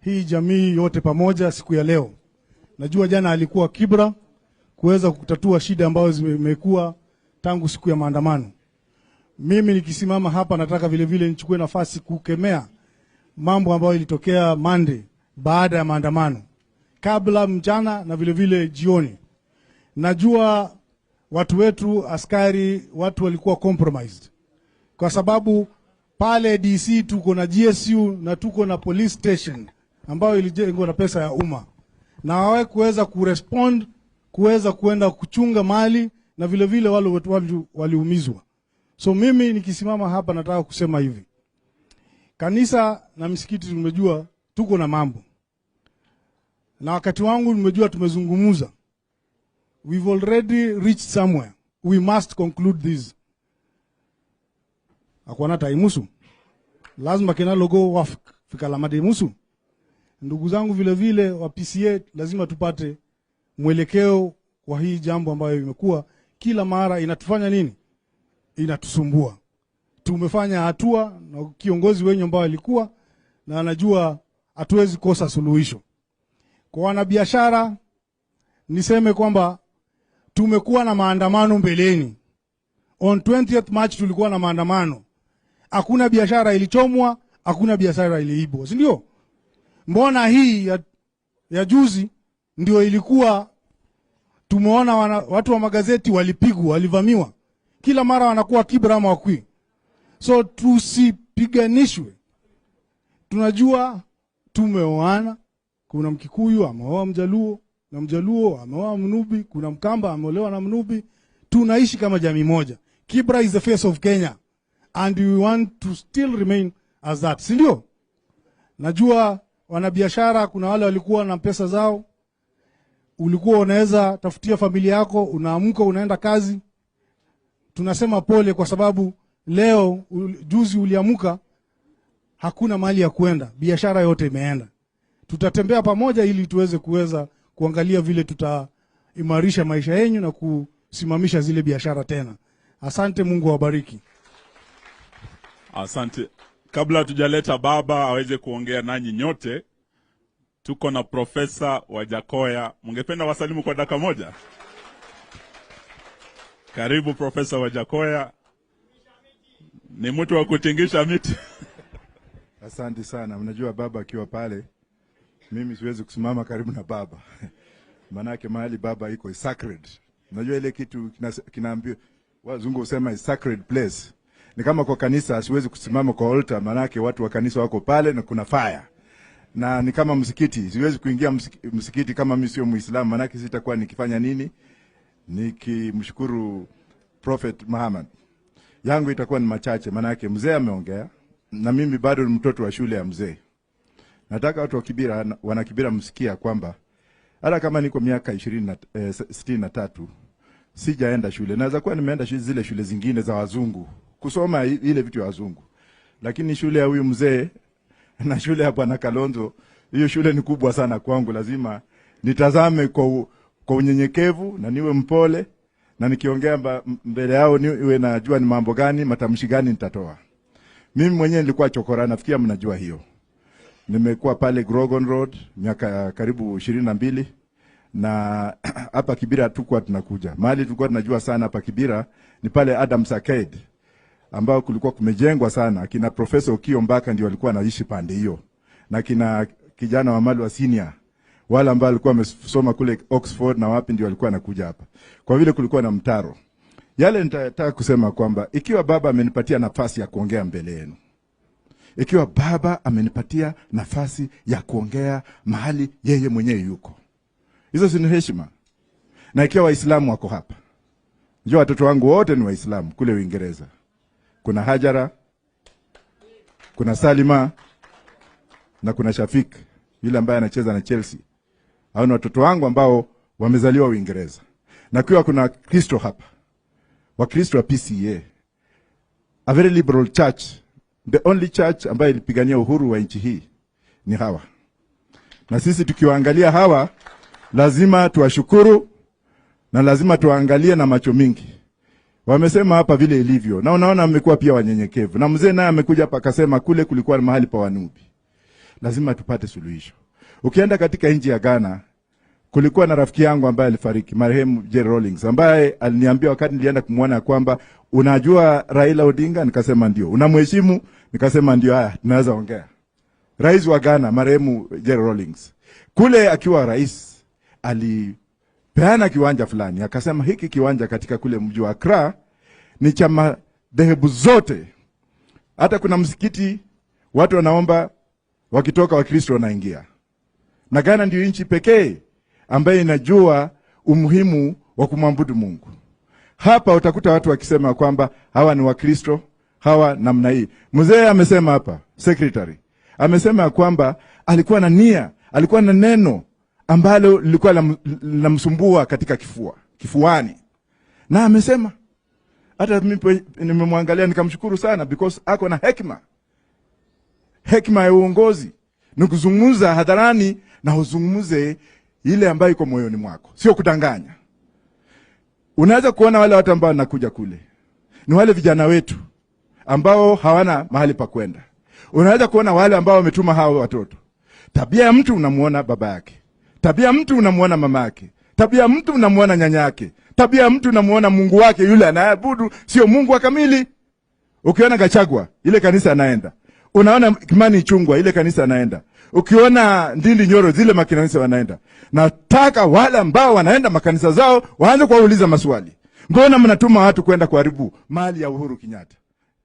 hii jamii yote pamoja siku ya leo. Najua jana alikuwa Kibra kuweza kutatua shida ambazo zimekuwa tangu siku ya maandamano. Mimi nikisimama hapa nataka vile vile nichukue nafasi kukemea mambo ambayo ilitokea Monday baada ya maandamano, kabla, mchana na vile vile jioni. Najua watu wetu, askari, watu walikuwa compromised. Kwa sababu pale DC tuko na GSU na tuko na police station ambayo ilijengwa na pesa ya umma. Na wawe kuweza kurespond, kuweza kuenda kuchunga mali na vile vile wale watu waliumizwa. So mimi nikisimama hapa nataka kusema hivi. Kanisa na misikiti tumejua tuko na mambo. Na wakati wangu nimejua tumezungumuza. We've already reached somewhere. We must conclude this. Akwana taimusu. Lazima kena logo wafika lamade musu. Ndugu zangu vile vile wa PCA lazima tupate mwelekeo kwa hii jambo ambayo imekuwa kila mara inatufanya nini? Inatusumbua. Tumefanya hatua na kiongozi wenyu ambao alikuwa na anajua hatuwezi kosa suluhisho. Kwa wanabiashara niseme kwamba tumekuwa na maandamano mbeleni. On 20th March tulikuwa na maandamano. Hakuna biashara ilichomwa, hakuna biashara iliibwa, si ndio? Mbona hii ya juzi ndio ilikuwa tumeona watu wa magazeti walipigwa, walivamiwa. Kila mara wanakuwa Kibra ama Wakui. So tusipiganishwe. Tunajua tumeoana, kuna Mkikuyu ameoa Mjaluo na Mjaluo ameoa Mnubi, kuna Mkamba ameolewa na Mnubi. Tunaishi kama jamii moja. Kibra is the face of Kenya and we want to still remain as that. Si ndio? Najua wanabiashara kuna wale walikuwa na pesa zao. Ulikuwa unaweza tafutia familia yako, unaamka unaenda kazi. Tunasema pole kwa sababu leo juzi uliamuka hakuna mahali ya kwenda, biashara yote imeenda. Tutatembea pamoja ili tuweze kuangalia vile tutaimarisha maisha yenu na kusimamisha zile biashara tena. Asante, Mungu awabariki. Asante. Kabla hatujaleta baba aweze kuongea nanyi nyote, tuko na Profesa Wajakoya. Mungependa wasalimu kwa dakika moja? Karibu Profesa Wajakoya. Ni mtu wa kutingisha miti. Asante sana. Mnajua baba akiwa pale, mimi siwezi kusimama karibu na baba. Manake mahali baba iko is sacred. Unajua ile kitu kinaambiwa, wazungu husema is sacred place. Ni kama kwa kanisa siwezi kusimama kwa altar, manake watu wa kanisa wako pale na kuna fire. Na ni kama msikiti, siwezi kuingia msikiti kama mimi sio Muislamu, manake sitakuwa nikifanya nini? Nikimshukuru Prophet Muhammad. Yangu itakuwa ni machache, manake mzee ameongea na mimi bado ni mtoto wa shule ya mzee. Nataka watu wa Kibira, wana Kibira msikia kwamba hata kama niko miaka 63 sijaenda shule. Naweza kuwa nimeenda zile shule zingine za wazungu kusoma ile vitu ya wazungu. Lakini shule ya huyu mzee na shule ya Bwana Kalonzo, hiyo shule ni kubwa sana kwangu. Lazima nitazame kwa unyenyekevu na niwe mpole, na nikiongea mbele yao niwe najua ni mambo gani, matamshi gani nitatoa. Mimi mwenyewe nilikuwa chokora, nafikia mnajua hiyo. Nimekuwa pale Grogan Road miaka karibu 22, na hapa Kibira tukua tunakuja. Mahali tulikuwa tunajua sana hapa Kibira ni pale Adams Arcade, ambao kulikuwa kumejengwa sana. Kina Professor Okio Mbaka ndio walikuwa wanaishi pande hiyo, na kina kijana wa Malwa Senior wala ambao walikuwa wamesoma kule Oxford na wapi ndio walikuwa wanakuja hapa. Kwa vile kulikuwa na mtaro. Yale nitataka kusema kwamba ikiwa baba amenipatia nafasi ya kuongea mbele yenu, ikiwa baba amenipatia nafasi ya kuongea mahali yeye mwenyewe yuko, hizo si heshima. Na ikiwa Waislamu wako hapa, njoo watoto wangu wote ni Waislamu kule Uingereza. Kuna Hajara, kuna Salima, na kuna Shafik, yule ambaye anacheza na Chelsea. Hao ni watoto wangu ambao wamezaliwa Uingereza. Na kiwa kuna Kristo hapa, Wakristo wa PCA, a very liberal church, the only church ambayo ilipigania uhuru wa nchi hii ni hawa. Na sisi tukiwaangalia hawa, lazima tuwashukuru na lazima tuangalie na macho mingi. Wamesema hapa vile ilivyo, na unaona wamekuwa pia wanyenyekevu. Na mzee naye amekuja hapa akasema kule kulikuwa na mahali pa wanubi. Lazima tupate suluhisho. Ukienda katika nchi ya Ghana, kulikuwa na rafiki yangu ambaye alifariki, marehemu Jerry Rawlings, ambaye aliniambia wakati nilienda kumwona kwamba unajua Raila Odinga, nikasema ndio. Unamheshimu? Nikasema ndio. Haya, tunaweza ongea. Rais wa Ghana marehemu Jerry Rawlings, kule akiwa rais, alipeana kiwanja fulani, akasema hiki kiwanja katika kule mji wa Accra ni cha madhehebu zote. Hata kuna msikiti watu wanaomba wakitoka Wakristo wanaingia. Na Ghana ndio nchi pekee ambaye inajua umuhimu wa kumwabudu Mungu. Hapa utakuta watu wakisema kwamba hawa ni Wakristo, hawa namna hii. Mzee amesema hapa, secretary amesema kwamba alikuwa na nia, alikuwa na neno ambalo lilikuwa linamsumbua katika kifuani. Na amesema, hata mimi nimemwangalia nikamshukuru sana because ako na hekima. Hekima ya uongozi ni kuzungumza hadharani na uzungumze ile ambayo iko moyoni mwako, sio kudanganya. Unaweza kuona wale watu ambao wanakuja kule ni wale vijana wetu ambao hawana mahali pa kwenda. Unaweza kuona wale ambao wametuma hao watoto. Tabia ya mtu unamuona baba yake, tabia ya mtu unamuona mama yake, tabia ya mtu unamuona nyanya yake, tabia ya mtu unamuona Mungu wake yule anayeabudu sio Mungu wa kamili. Ukiona Gachagua ile kanisa anaenda, unaona Kimani Ichung'wah ile kanisa anaenda, ukiona Ndindi Nyoro zile makanisa wanaenda. Nataka wale ambao wanaenda makanisa zao waanze kuwauliza maswali. Mbona mnatuma watu kwenda kuharibu mali ya Uhuru Kenyatta?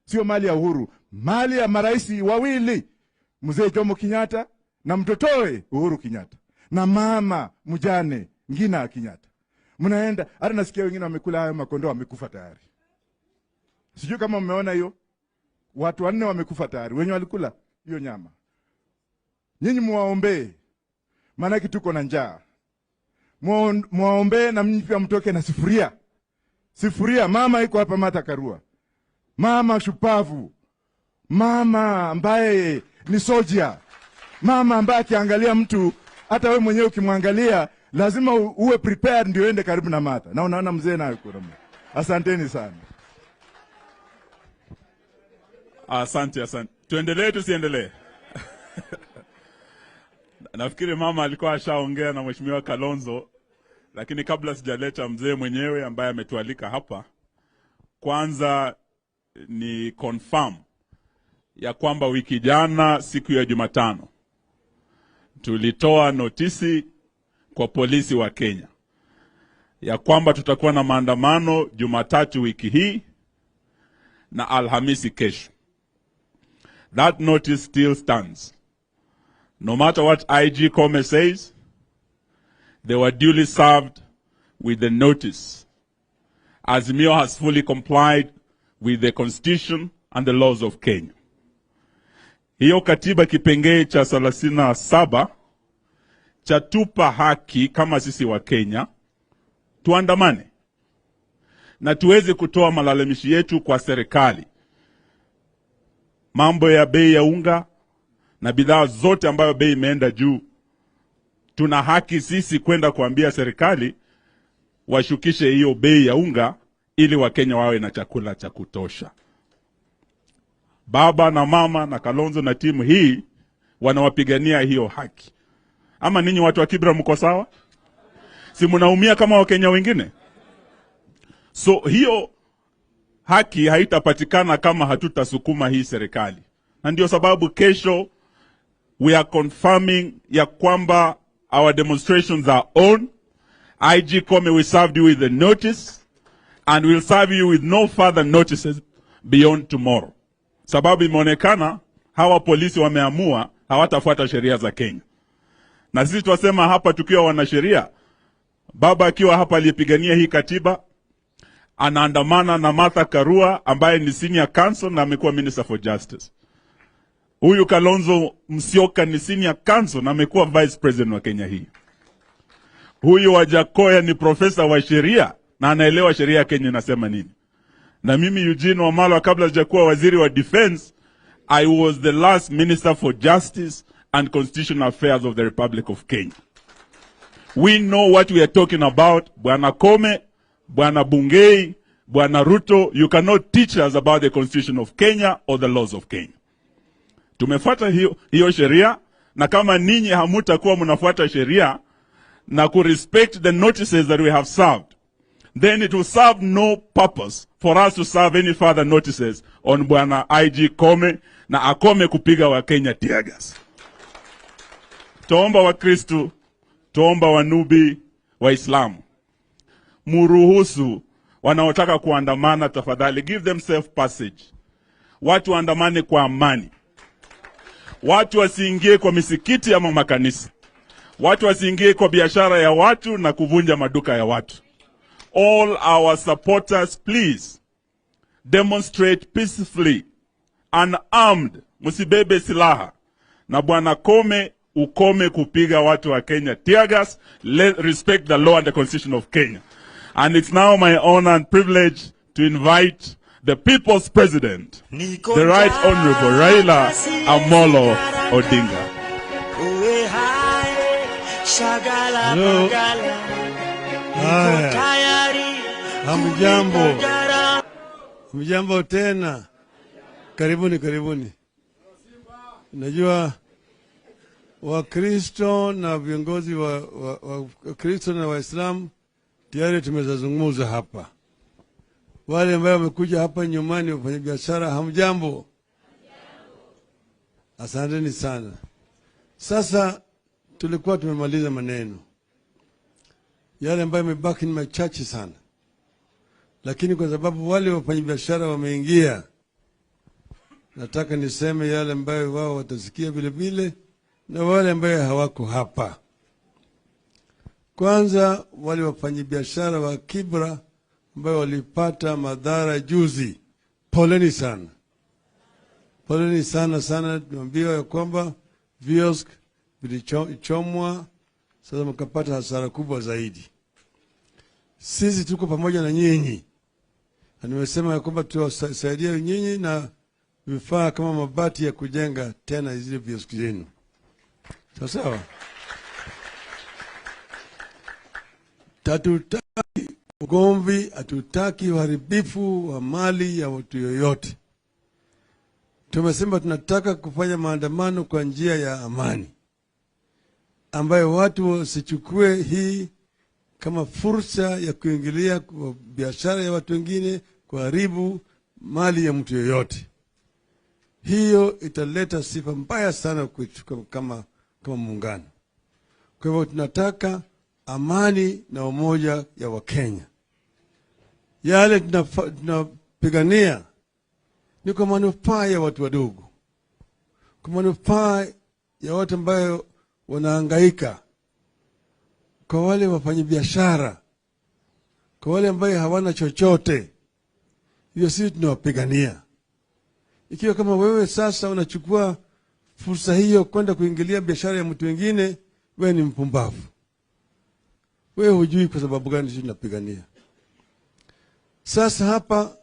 Sio mali ya Uhuru, mali ya maraisi wawili, Mzee Jomo Kenyatta na mtotoe Uhuru Kenyatta, na mama mjane Ngina Kenyatta. Mnaenda, hata nasikia wengine wamekula hayo makondoo wamekufa tayari. Sijui kama mmeona hiyo. Watu 4 wamekufa tayari, wenye walikula hiyo nyama. Nyinyi muwaombee, maana tuko na njaa. Muwaombee na mnyi pia mtoke na sifuria. Sifuria, mama iko hapa Martha Karua. Mama shupavu. Mama ambaye ni soldier. Mama ambaye akiangalia mtu, hata wewe mwenyewe ukimwangalia, lazima uwe prepared ndio uende karibu na Martha. Na unaona mzee naye kuna. Asanteni sana. Asante. Tuendelee tusiendelee? Nafikiri mama alikuwa ashaongea na Mheshimiwa Kalonzo, lakini kabla sijaleta mzee mwenyewe ambaye ametualika hapa, kwanza ni confirm ya kwamba wiki jana siku ya Jumatano tulitoa notisi kwa polisi wa Kenya ya kwamba tutakuwa na maandamano Jumatatu wiki hii na Alhamisi kesho. That notice still stands. No matter what IG Kome says, they were duly served with the notice. Azimio has fully complied with the constitution and the laws of Kenya. Hiyo katiba kipengee cha 37 chatupa haki kama sisi wa Kenya tuandamane na tuweze kutoa malalamishi yetu kwa serikali. Mambo ya bei ya unga na bidhaa zote ambayo bei imeenda juu, tuna haki sisi kwenda kuambia serikali washukishe hiyo bei ya unga ili Wakenya wawe na chakula cha kutosha. Baba na mama na Kalonzo na timu hii wanawapigania hiyo haki. Ama ninyi watu wa Kibra mko sawa? Si mnaumia kama Wakenya wengine? So hiyo haki haitapatikana kama hatutasukuma hii serikali. Na ndio sababu kesho we are confirming ya kwamba our demonstrations are on. IG Kome, we served you with the notice and we'll serve you with no further notices beyond tomorrow. Sababu imeonekana hawa polisi wameamua hawatafuata sheria za Kenya. Na sisi tunasema hapa tukiwa wanasheria, baba akiwa hapa aliyepigania hii katiba anaandamana na Martha Karua ambaye ni senior counsel na amekuwa minister for justice. Huyu Kalonzo Musyoka ni senior counsel na amekuwa vice president wa Kenya hii. Huyu Wajakoya ni profesa wa sheria na anaelewa sheria ya Kenya inasema nini. Na mimi Eugene Wamalwa kabla sijakuwa waziri wa defense, I was the last minister for justice and constitutional affairs of the Republic of Kenya. We know what we are talking about. Bwana Kome, Bwana Bungei, Bwana Ruto, you cannot teach us about the constitution of Kenya or the laws of Kenya. Tumefuata hiyo sheria, na kama ninyi hamutakuwa mnafuata sheria na kurespect the notices that we have served, then it will serve no purpose for us to serve any further notices on Bwana IG Kome na akome kupiga wa Kenya tear gas. Tuomba wa Kristo, tuomba wanubi wa Islamu, muruhusu wanaotaka kuandamana tafadhali, give them safe passage. Watu waandamane kwa amani. Watu wasiingie kwa misikiti ama makanisa. Watu wasiingie kwa biashara ya watu na kuvunja maduka ya watu. All our supporters, please demonstrate peacefully, unarmed, musibebe silaha. Na Bwana Kome, ukome kupiga watu wa Kenya tear gas. Respect the law and the constitution of Kenya. And it's now my honor and privilege to invite the people's president, the Right Honorable Raila Amolo Odinga. Hello. Hamjambo. Hamjambo tena. Karibuni. Najua Wakristo na viongozi wa Kristo na Waislamu tayari tumezungumza hapa. Wale ambao wamekuja hapa nyumbani wafanya biashara, hamjambo. Asanteni sana. Sasa tulikuwa tumemaliza maneno. Yale ambayo yamebaki ni machache sana. Lakini kwa sababu wale wafanya biashara wameingia, nataka niseme yale ambayo wao watasikia vile vile na wale ambayo hawako hapa. Kwanza wale wafanya biashara wa Kibra ambao walipata madhara juzi, poleni sana. Poleni sana. Tunaambiwa ya kwamba viosk vilichomwa, sasa mkapata hasara kubwa zaidi. Sisi tuko pamoja na nyinyi. Na nimesema ya kwamba tuwasaidia nyinyi na vifaa kama mabati ya kujenga tena zile vioski zenu. Sawa. Hatutaki ugomvi, hatutaki uharibifu wa mali ya watu yoyote. Tumesema tunataka kufanya maandamano kwa njia ya amani, ambayo watu wasichukue hii kama fursa ya kuingilia kwa biashara ya watu wengine, kuharibu mali ya mtu yoyote. Hiyo italeta sifa mbaya sana kama muungano. Kwa hivyo tunataka amani na umoja ya Wakenya. Yale tunapigania ni kwa manufaa ya watu wadogo, kwa manufaa ya watu ambayo wanahangaika, kwa wale wafanyabiashara, kwa wale ambayo hawana chochote. Hiyo sisi tunawapigania. Ikiwa kama wewe sasa unachukua fursa hiyo kwenda kuingilia biashara ya mtu wengine, wewe ni mpumbavu. Wewe hujui kwa sababu gani sisi tunapigania. Sasa hapa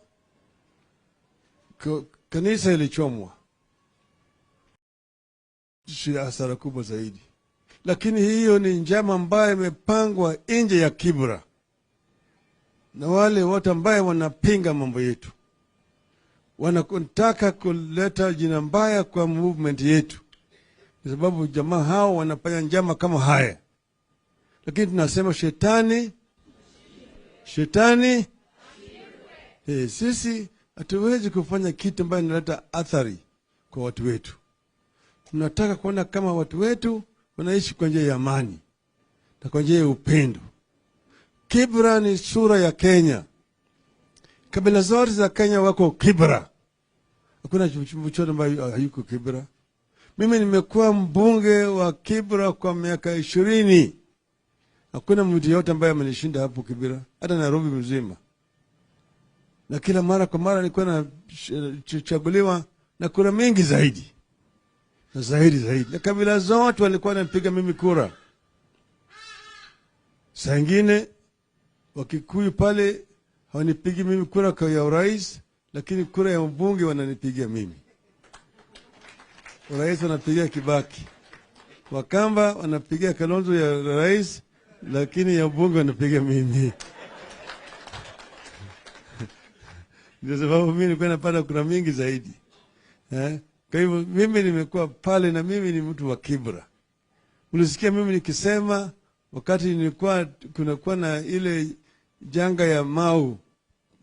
kanisa ilichomwa, hasara kubwa zaidi. Lakini hiyo ni njama ambayo imepangwa nje ya Kibra na wale wote ambao wanapinga mambo yetu. Wanataka kuleta jina mbaya kwa movement yetu, kwa sababu jamaa hao wanafanya njama kama haya. Lakini tunasema shetani, sisi hatuwezi kufanya kitu ambayo inaleta athari kwa watu wetu. Tunataka kuona kama watu wetu wanaishi kwa njia ya amani na kwa njia ya upendo. Kibra ni sura ya Kenya. Kabila zote za Kenya wako Kibra. Hakuna chochote ambayo hayuko Kibra. Mimi nimekuwa mbunge wa Kibra kwa miaka 20. Hakuna mtu yote ambaye amenishinda hapo Kibra, hata Nairobi mzima. Na kila mara kwa mara nilikuwa na chaguliwa na kura mingi zaidi. Na zaidi. Na kabila zote walikuwa wanapiga mimi kura. Saa ingine Wakikuyu pale hawanipigi mimi kura kwa ya urais, lakini kura ya mbunge wananipigia mimi. Urais wanapigia Kibaki. Wakamba wanapigia Kalonzo ya rais, lakini ya mbunge wanapigia mimi. Ndio sababu mimi nilikuwa napata kura mingi zaidi. Kwa hivyo mimi nimekuwa pale na mimi ni mtu wa Kibra. Ulisikia mimi nikisema wakati nilikuwa kunakuwa na ile janga ya Mau,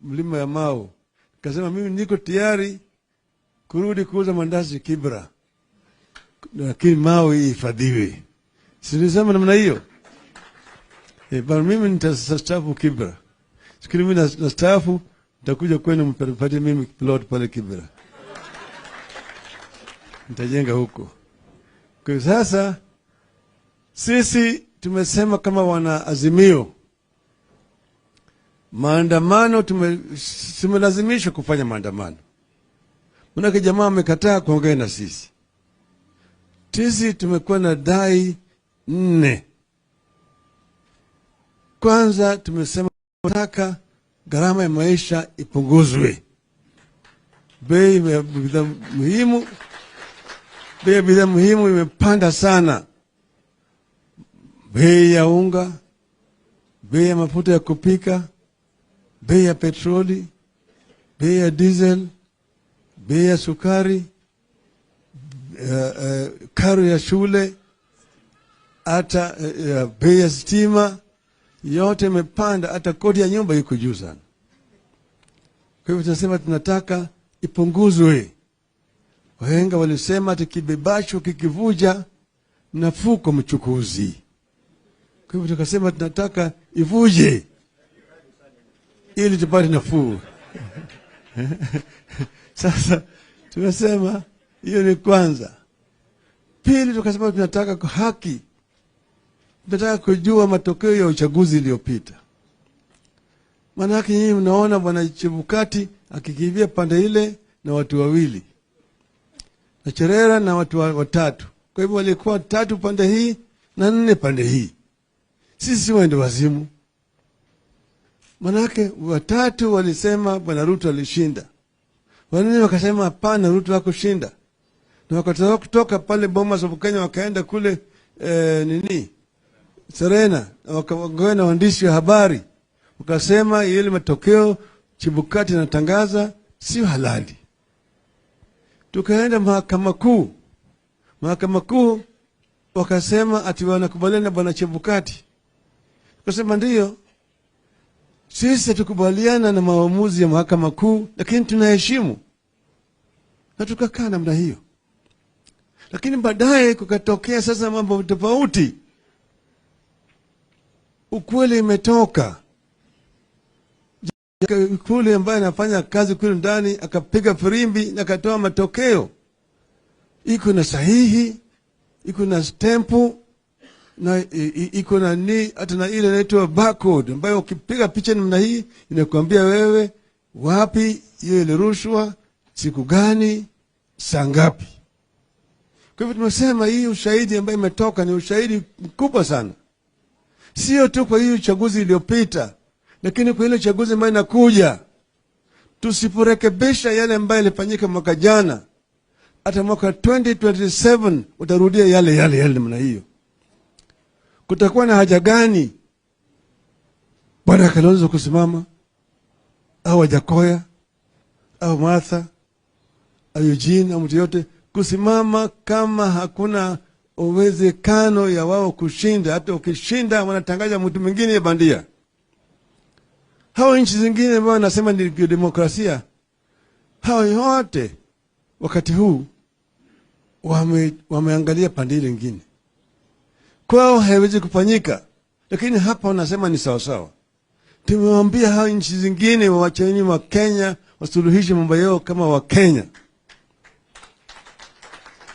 mlima ya Mau. Nikasema mimi niko tayari kurudi kuuza mandazi Kibra, lakini Mau ihifadhiwe. Si nilisema namna hiyo? Bali mimi nitastaafu Kibra. Siku mimi nastaafu nitakuja kwenu mpate mimi plot pale Kibra. Nitajenga huko. Kwa sasa sisi tumesema kama wana Azimio, maandamano tumelazimishwa kufanya maandamano. Manake jamaa amekataa kuongea na sisi. Sisi tumekuwa na dai 4. Kwanza tumesema tunataka gharama ya maisha ipunguzwe. Bei ya bidhaa muhimu imepanda sana. Bei ya unga, bei ya mafuta ya kupika, bei ya petroli, bei ya diesel, bei ya sukari, karo ya shule, hata bei ya stima, yote imepanda, hata kodi ya nyumba iko juu sana. Kwa hivyo tunasema tunataka ipunguzwe. Wahenga walisema ati kibebacho kikivuja nafuu kwa mchukuzi. Kwa hivyo tukasema tunataka ivuje ili tupate nafuu. Sasa tumesema hiyo ni kwanza. Pili tukasema tunataka kwa haki. Tunataka kujua matokeo ya uchaguzi uliopita. Maana yake nyinyi mnaona bwana Chebukati akikimbia pande ile na watu wawili. Na Cherera na watu watatu. Kwa hivyo walikuwa 3 pande hii na 4 pande hii. Sisi waende wazimu. Manake 3 walisema bwana Ruto alishinda. Wanini wakasema hapana, Ruto hakushinda. Na wakatoka kutoka pale Bomas of Kenya wakaenda kule Serena, wakaongea na waandishi wa habari. Wakasema ile matokeo Chebukati anatangaza sio halali. Tukaenda mahakama kuu. Mahakama kuu wakasema ati wanakubaliana na bwana Chebukati. Tukasema ndio. Sisi tukubaliana na maamuzi ya mahakama kuu, lakini tunaheshimu. Na tukakaa namna hiyo. Lakini baadaye kukatokea sasa mambo tofauti. Ukweli imetoka. Kule ambaye anafanya kazi kule ndani akapiga firimbi na akatoa matokeo. Iko na sahihi, iko na stampu, na iko na hata na ile inaitwa barcode ambayo ukipiga picha namna hii inakuambia wewe wapi hiyo ile rushwa, siku gani, saa ngapi. Kwa hivyo tumesema hii ushahidi ambayo imetoka ni ushahidi mkubwa sana. Sio tu kwa hii uchaguzi iliyopita, lakini kwa ile uchaguzi ambayo inakuja. Tusiporekebisha yale ambayo yalifanyika mwaka jana, hata mwaka 2027 utarudia yale namna hiyo. Kutakuwa na haja gani bwana Kalonzo kusimama, au Wajakoya, au Martha, au Eugene, au mtu yote kusimama kama hakuna uwezekano ya wao kushinda? Hata ukishinda wanatangaza mtu mwingine ya bandia. Hao nchi zingine ambao wanasema ni demokrasia, hao yote wakati huu wameangalia pande ile nyingine. Kwao haiwezi kufanyika, lakini hapa wanasema ni sawa sawa. Tumewaambia hao nchi zingine waacheni wa Kenya wasuluhishe mambo yao kama wa Kenya.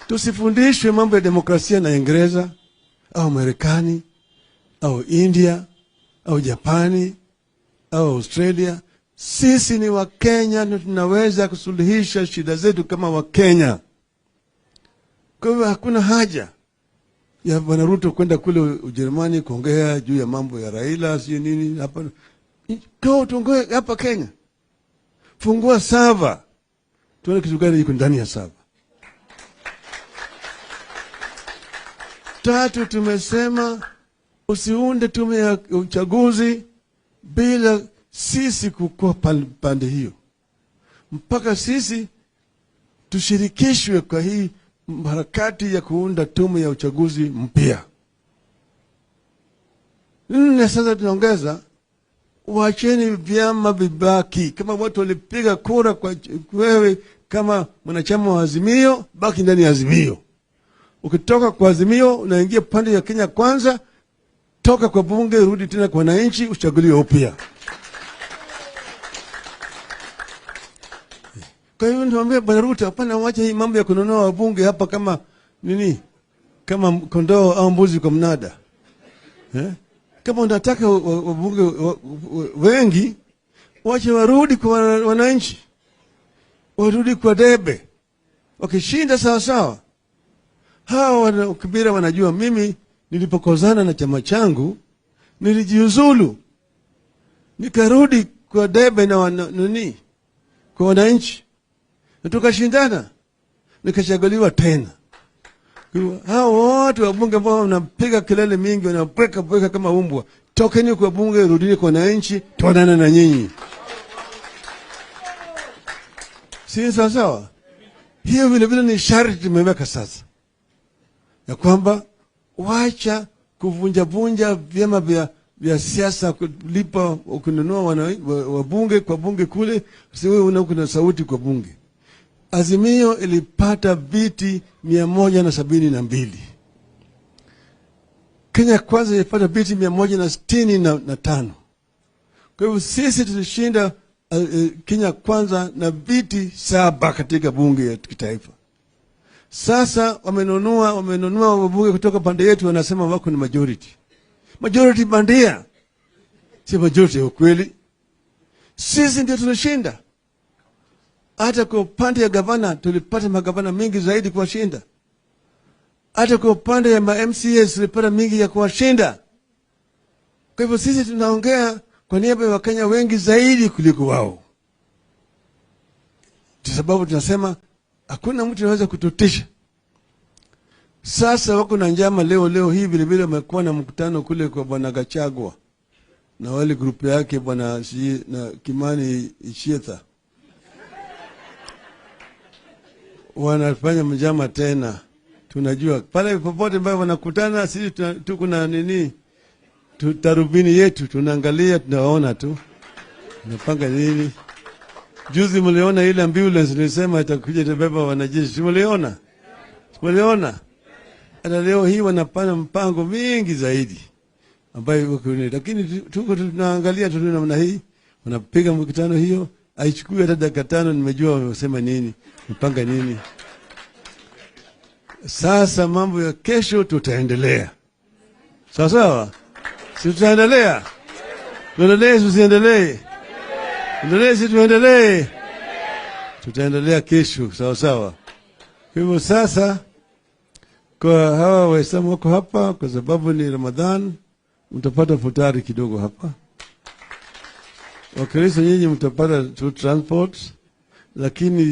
Tusifundishwe mambo ya demokrasia na Uingereza au Marekani au India au Japani au Australia. Sisi ni wa Kenya na tunaweza kusuluhisha shida zetu kama wa Kenya. Kwa hivyo hakuna haja ya bwana Ruto kwenda kule Ujerumani kuongea juu ya mambo ya Raila sio nini hapa. Kwa tuongee hapa Kenya. Fungua sava. Tuone kitu gani iko ndani ya sava. Tatu, tumesema usiunde tume ya uchaguzi bila sisi kukua pande hiyo. Mpaka sisi tushirikishwe kwa hii harakati ya kuunda tume ya uchaguzi mpya. Nne, sasa tunaongeza, wacheni vyama vibaki. Kama watu walipiga kura kwa wewe kama mwanachama wa Azimio, baki ndani ya Azimio. Ukitoka kwa Azimio unaingia pande ya Kenya Kwanza, toka kwa bunge rudi tena kwa wananchi uchaguliwe upya. Kwa hiyo niwaambia bwana Ruto, hapana, wacha hii mambo ya kununua wabunge hapa kama nini, kama kondoo au mbuzi kwa mnada. Kama unataka wabunge wengi, wacha warudi kwa wananchi, warudi kwa debe. Wakishinda sawa sawa. Hawa Kibira wanajua mimi nilipokozana na chama changu nilijiuzulu, nikarudi kwa debe na nini, kwa wananchi, na tukashindana, nikachaguliwa tena. Hao wote wabunge ambao wanapiga kelele mingi, wanapweka kama umbwa, tokeni kwa bunge, rudini kwa wananchi, tuonane na nyinyi. Si sawa sawa? Hiyo vile vile ni sharti tumeweka sasa, ya kwamba wacha kuvunja vyama vya siasa, kulipa kununua wabunge kwa bunge kule, siwe una sauti kwa bunge. Azimio ilipata viti 172. Kenya Kwanza ilipata viti 165. Kwa hivyo sisi tulishinda Kenya Kwanza na viti 7 katika bunge ya kitaifa. Sasa wamenunua wabunge kutoka pande yetu, wanasema wako ni majority. Majority bandia. Si majority ya ukweli. Sisi ndio tulishinda. Hata kwa upande ya gavana tulipata magavana mingi zaidi kuwashinda. Hata kwa upande ya MCAs tulipata mingi ya kuwashinda. Kwa hivyo sisi tunaongea kwa niaba ya Wakenya wengi zaidi kuliko wao. kwa sababu tunasema hakuna mtu anaweza kututisha. Sasa wako na njama leo hii vile vile wamekuwa na mkutano kule kwa Bwana Gachagua na wale grupu yake Bwana na Kimani Ichirita. Wanafanya mjama tena. Tunajua pale popote ambapo wanakutana sisi tuko na nini? Tarubini yetu tunaangalia, tunaona tu. Tunapanga nini? Juzi mliona ile ambulance nilisema itakuja itabeba wanajeshi. Mliona? Mliona? Hata leo hii wanapanga mpango mingi zaidi ambayo wako ni, lakini tuko tunaangalia tu namna hii, wanapiga mkutano hiyo, haichukui hata dakika 5 nimejua wamesema nini, mpanga nini. Sasa mambo ya kesho tutaendelea. Sawa? Si tutaendelea? Tuendelee, tusiendelee? Tuendelee, si tuendelee? Tutaendelea kesho, sawa. Kwa hivyo sasa, kwa hawa Waislamu wako hapa kwa sababu ni Ramadhan, mtapata futari kidogo hapa. Wakristo nyinyi mtapata tu transport, lakini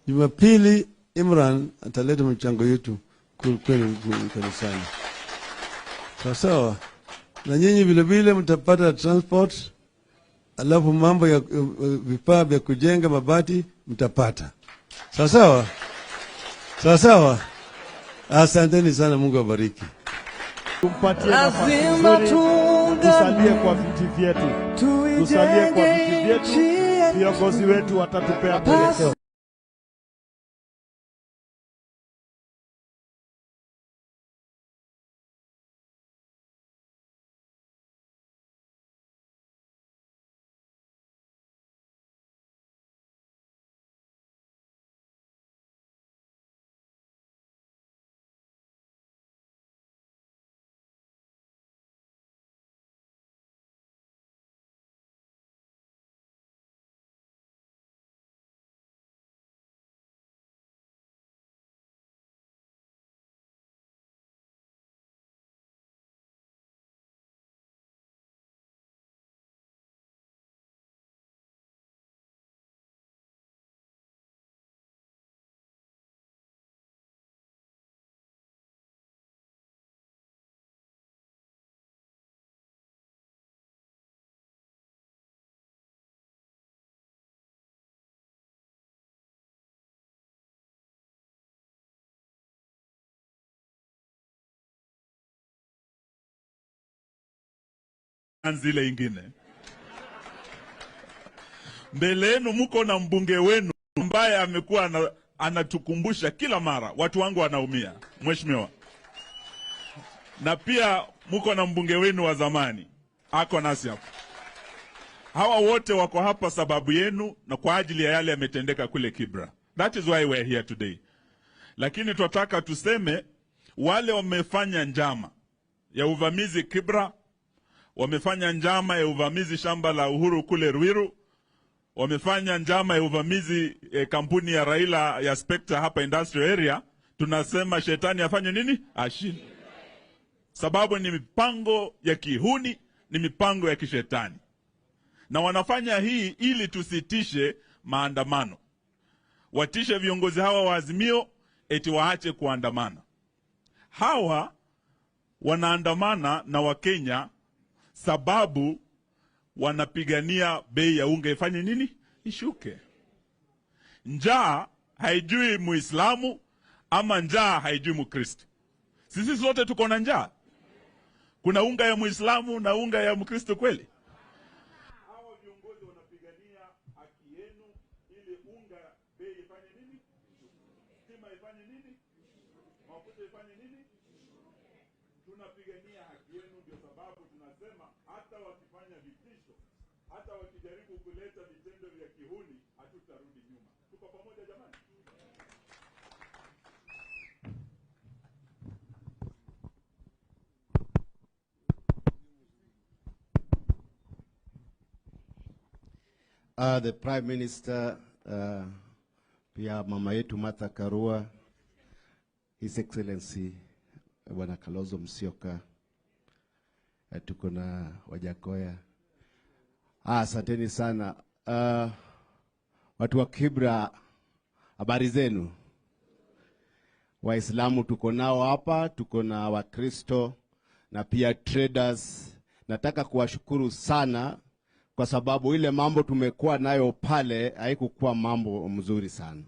Jumapili Imran ataleta mchango yetu kwenu kanisani. Sawa. Na nyinyi vile vile mtapata transport, alafu mambo ya vifaa vya kujenga mabati mtapata. Sawa. Asanteni sana, Mungu awabariki. Tumpatie nafasi nzuri, tusalie kwa viti vyetu. Viongozi wetu watatupea mwelekeo. Zile ingine. Mbele yenu mko na mbunge wenu ambaye amekuwa anatukumbusha kila mara watu wangu wanaumia, mheshimiwa. Na pia mko na mbunge wenu wa zamani, ako nasi hapa. Hawa wote wako hapa sababu yenu na kwa ajili ya yale yametendeka kule Kibra. That is why we are here today. Lakini tunataka tuseme wale wamefanya njama ya uvamizi Kibra, wamefanya njama ya uvamizi shamba la Uhuru kule Ruiru, wamefanya njama ya uvamizi kampuni ya Raila ya Spectre hapa industrial area. Tunasema shetani afanye nini? Ashinde. Sababu ni mipango ya kihuni, ni mipango ya kishetani. Na wanafanya hii ili tusitishe maandamano. Watishe viongozi hawa wa Azimio eti waache kuandamana. Hawa wanaandamana na Wakenya sababu wanapigania bei ya unga ifanye nini? Ishuke. Njaa haijui Muislamu ama njaa haijui Mkristo. Sisi sote tuko na njaa. Kuna unga ya Muislamu na unga ya Mkristo kweli? Hawa viongozi wanapigania haki yenu ili unga bei ifanye nini? Stima ifanye nini? Mafuta ifanye nini? Tunapigania haki yenu, ndio sababu tunasema hata wakifanya vitisho, hata wakijaribu kuleta vitendo vya kihuni, hatutarudi nyuma. Tuko pamoja jamani? The Prime Minister, pia mama yetu Martha Karua, His Excellency Bwana Kalonzo Musyoka, tuko na Wajakoya. Asanteni sana. Watu wa Kibra, habari zenu? Waislamu tuko nao hapa, tuko na Wakristo na pia traders. Nataka kuwashukuru sana kwa sababu ile mambo tumekuwa nayo pale haikukuwa mambo mzuri sana.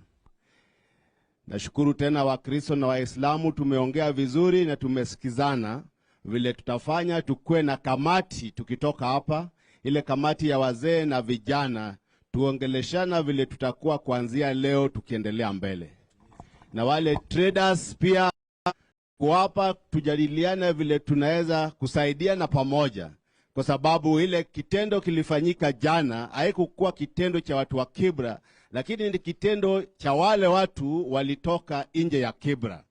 Nashukuru tena Wakristo na Waislamu, tumeongea vizuri na tumesikizana vile tutafanya. Tukue na kamati tukitoka hapa, ile kamati ya wazee na vijana, tuongeleshana vile tutakuwa kuanzia leo tukiendelea mbele. Na wale traders pia kwa hapa tujadiliane vile tunaweza kusaidiana pamoja, kwa sababu ile kitendo kilifanyika jana haikukuwa kitendo cha watu wa Kibra, lakini ni kitendo cha wale watu walitoka nje ya Kibra.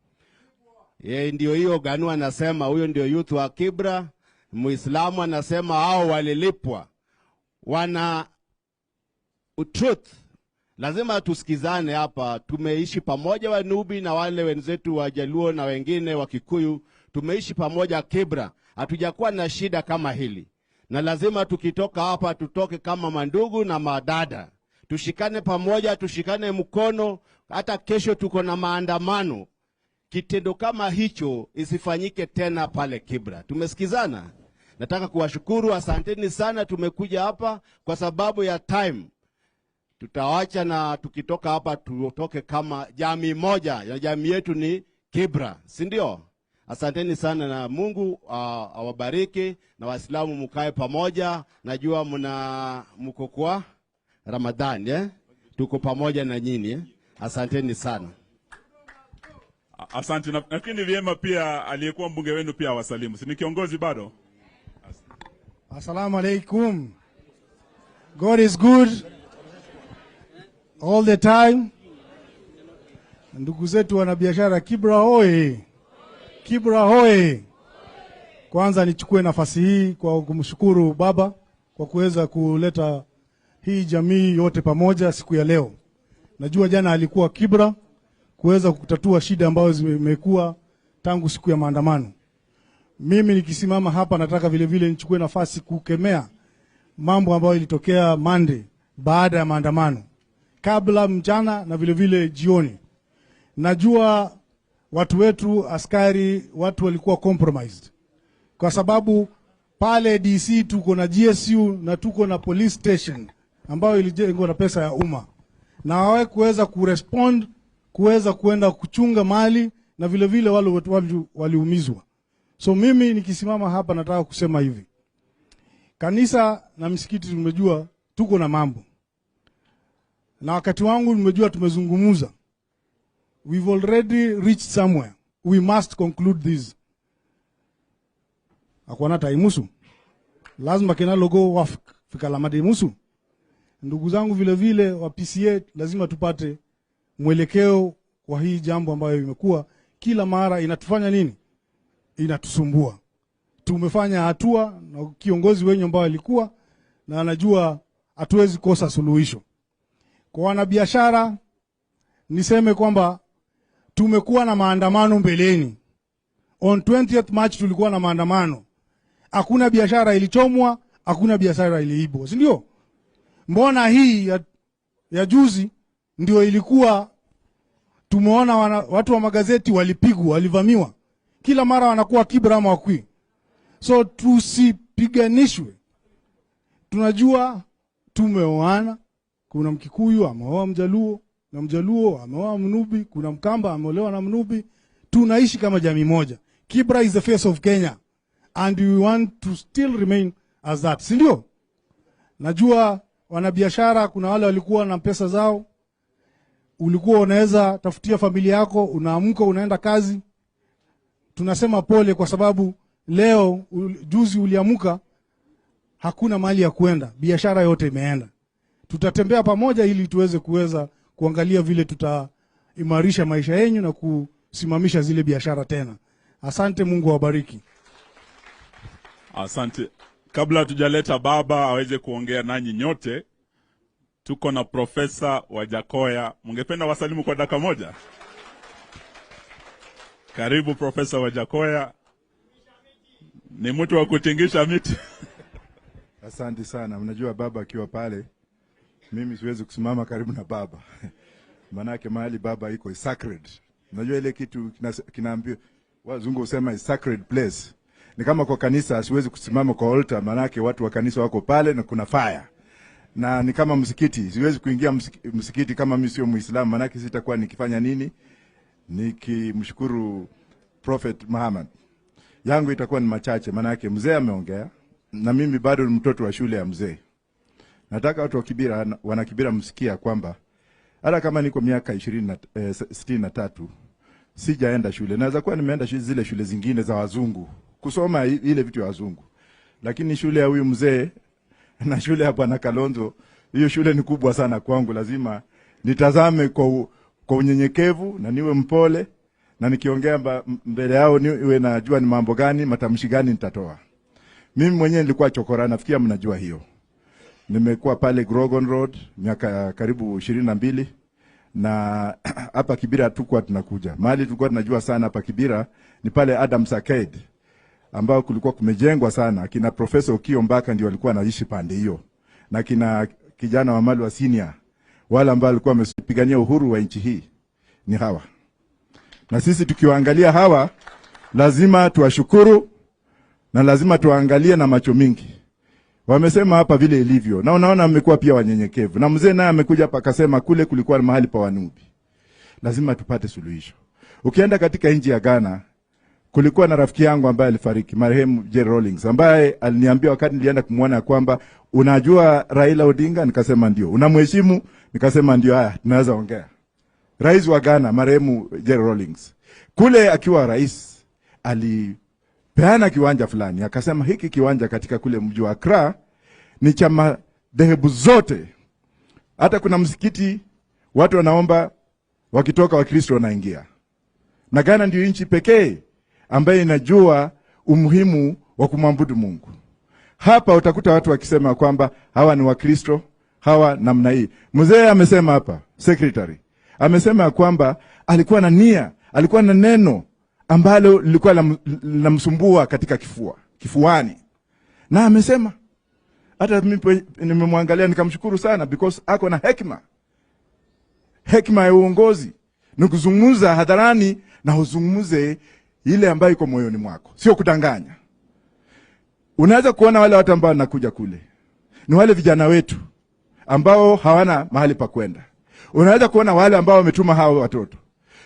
Ndio hiyo Ganu anasema huyo ndio youth wa Kibra. Muislamu anasema hao walilipwa. Wana truth. Lazima tusikizane hapa. Tumeishi pamoja Wanubi na wale wenzetu wa Jaluo na wengine wa Kikuyu. Tumeishi pamoja Kibra. Hatujakuwa na shida kama hili. Na lazima tukitoka hapa tutoke kama mandugu na madada. Tushikane pamoja, tushikane mkono. Hata kesho tuko na maandamano. Kitendo kama hicho isifanyike tena pale Kibra. Tumesikizana? Nataka kuwashukuru, asanteni sana. Tumekuja hapa kwa sababu ya time. Tutawacha na tukitoka hapa tutoke kama jamii moja. Ya jamii yetu ni Kibra, si ndio? Asanteni sana na Mungu awabariki na Waislamu mkae pamoja. Najua mko kwa Ramadhani, tuko pamoja na nyinyi. Asanteni sana. Asante. Lakini vyema pia aliyekuwa mbunge wenu pia wasalimu. Si ni kiongozi bado? Assalamu alaikum. God is good all the time. Ndugu zetu wanabiashara Kibra hoye. Kibra hoye. Kwanza nichukue nafasi hii kwa kumshukuru baba kwa kuweza kuleta hii jamii yote pamoja siku ya leo. Najua jana alikuwa Kibra kuweza kutatua shida ambazo zimekuwa tangu siku ya maandamano. Mimi nikisimama hapa nataka vile vile nichukue nafasi kukemea mambo ambayo ilitokea Monday baada ya maandamano, kabla, mchana na vile vile jioni. Najua watu wetu, askari, watu walikuwa compromised. Kwa sababu pale DC tuko na GSU na tuko na police station ambayo ilijengwa na pesa ya umma. Na wawe kuweza kurespond, kuweza kuenda kuchunga mali na vile vile wale watu waliumizwa. So mimi nikisimama hapa nataka kusema hivi. Kanisa na msikiti tumejua tuko na mambo. Na wakati wangu nimejua tumezungumuza. We've already reached somewhere. We must conclude this. Akwana taimusu. Lazima kena logo wafika lamadi musu. Ndugu zangu vile vile wa PCA lazima tupate mwelekeo kwa hii jambo ambayo imekuwa kila mara inatufanya nini? Inatusumbua. Tumefanya hatua na kiongozi wenyu ambao alikuwa na anajua hatuwezi kosa suluhisho. Kwa wanabiashara niseme kwamba tumekuwa na maandamano mbeleni. On 20th March tulikuwa na maandamano. Hakuna biashara ilichomwa, hakuna biashara iliibwa, si ndio? Mbona hii ya juzi ndio ilikuwa tumeona watu wa magazeti walipigwa, walivamiwa. Kila mara wanakuwa Kibra ama Wakui. So tusipiganishwe. Tunajua tumeoana, kuna Mkikuyu ameoa Mjaluo na Mjaluo ameoa Mnubi, kuna Mkamba ameolewa na Mnubi. Tunaishi kama jamii moja. Kibra is the face of Kenya and we want to still remain as that. Si ndio? Najua wanabiashara kuna wale walikuwa na pesa zao. Ulikuwa unaweza tafutia familia yako, unaamka unaenda kazi. Tunasema pole kwa sababu leo juzi uliamuka hakuna mali ya kuenda, biashara yote imeenda. Tutatembea pamoja ili tuweze kuangalia vile tutaimarisha maisha yenu na kusimamisha zile biashara tena. Asante, Mungu awabariki. Asante. Kabla hatujaleta baba aweze kuongea nanyi nyote, tuko na Profesa Wajakoya. Mungependa wasalimu kwa dakika moja? Karibu Profesa Wajakoya. Ni mtu wa kutingisha miti. Asante sana. Mnajua baba akiwa pale Mimi siwezi kusimama karibu na baba. Manake mahali baba iko is sacred. Unajua ile kitu kinaambiwa wazungu husema is sacred place. Ni kama kwa kanisa siwezi kusimama kwa altar, manake watu wa kanisa wako pale na kuna fire. Na ni kama msikiti, siwezi kuingia msikiti kama mimi sio Muislamu, manake sitakuwa nikifanya nini? Nikimshukuru Prophet Muhammad. Yangu itakuwa ni machache, manake mzee ameongea na mimi bado ni mtoto wa shule ya mzee. Nataka watu wa Kibira, wana Kibira msikia kwamba hata kama niko miaka 63 sijaenda shule. Naweza kuwa nimeenda zile shule zingine za wazungu kusoma ile vitu ya wazungu. Lakini shule ya huyu mzee na shule ya Bwana Kalonzo, hiyo shule ni kubwa sana kwangu. Lazima nitazame kwa unyenyekevu na niwe mpole, na nikiongea mbele yao niwe najua ni mambo gani, matamshi gani nitatoa. Mimi mwenyewe nilikuwa chokora, nafikia mnajua hiyo. Nimekuwa pale Grogan Road miaka karibu 22, na hapa Kibira tukua tunakuja. Mahali tulikuwa tunajua sana hapa Kibira ni pale Adams Arcade, ambao kulikuwa kumejengwa sana. Kina Professor Okio Mbaka ndio walikuwa anaishi pande hiyo, na kina kijana wa Malwa Senior, wale ambao walikuwa wamepigania uhuru wa nchi hii ni hawa. Na sisi tukiwaangalia hawa lazima tuwashukuru na lazima tuangalie na macho mingi. Wamesema hapa vile ilivyo, na unaona amekuwa pia wanyenyekevu. Na mzee naye amekuja hapa akasema kule kulikuwa mahali pa wanubi. Lazima tupate suluhisho. Ukienda katika nchi ya Ghana, kulikuwa na rafiki yangu ambaye alifariki, marehemu Jerry Rawlings, ambaye aliniambia wakati nilienda kumwona kwamba unajua Raila Odinga, nikasema ndio. Unamheshimu? Nikasema ndio. Haya, tunaweza ongea. Rais wa Ghana marehemu Jerry Rawlings, kule akiwa rais, alipeana kiwanja fulani, akasema hiki kiwanja katika kule mji wa Accra ni cha madhehebu zote. Hata kuna msikiti watu wanaomba wakitoka Wakristo wanaingia. Na Ghana ndio nchi pekee ambaye inajua umuhimu wa kumwabudu Mungu. Hapa utakuta watu wakisema kwamba hawa ni Wakristo, hawa namna hii. Mzee amesema hapa, secretary amesema kwamba alikuwa na nia, alikuwa na neno ambalo lilikuwa linamsumbua katika kifuani. Na amesema hata mimi nimemwangalia nikamshukuru sana because ako na hekima ya uongozi. Nikuzungumza hadharani na uzungumuze ile ambayo iko moyoni mwako, sio kudanganya. Unaweza kuona wale watu ambao wanakuja kule ni wale vijana wetu ambao hawana mahali pa kwenda. Unaweza kuona wale ambao wametuma hao watoto.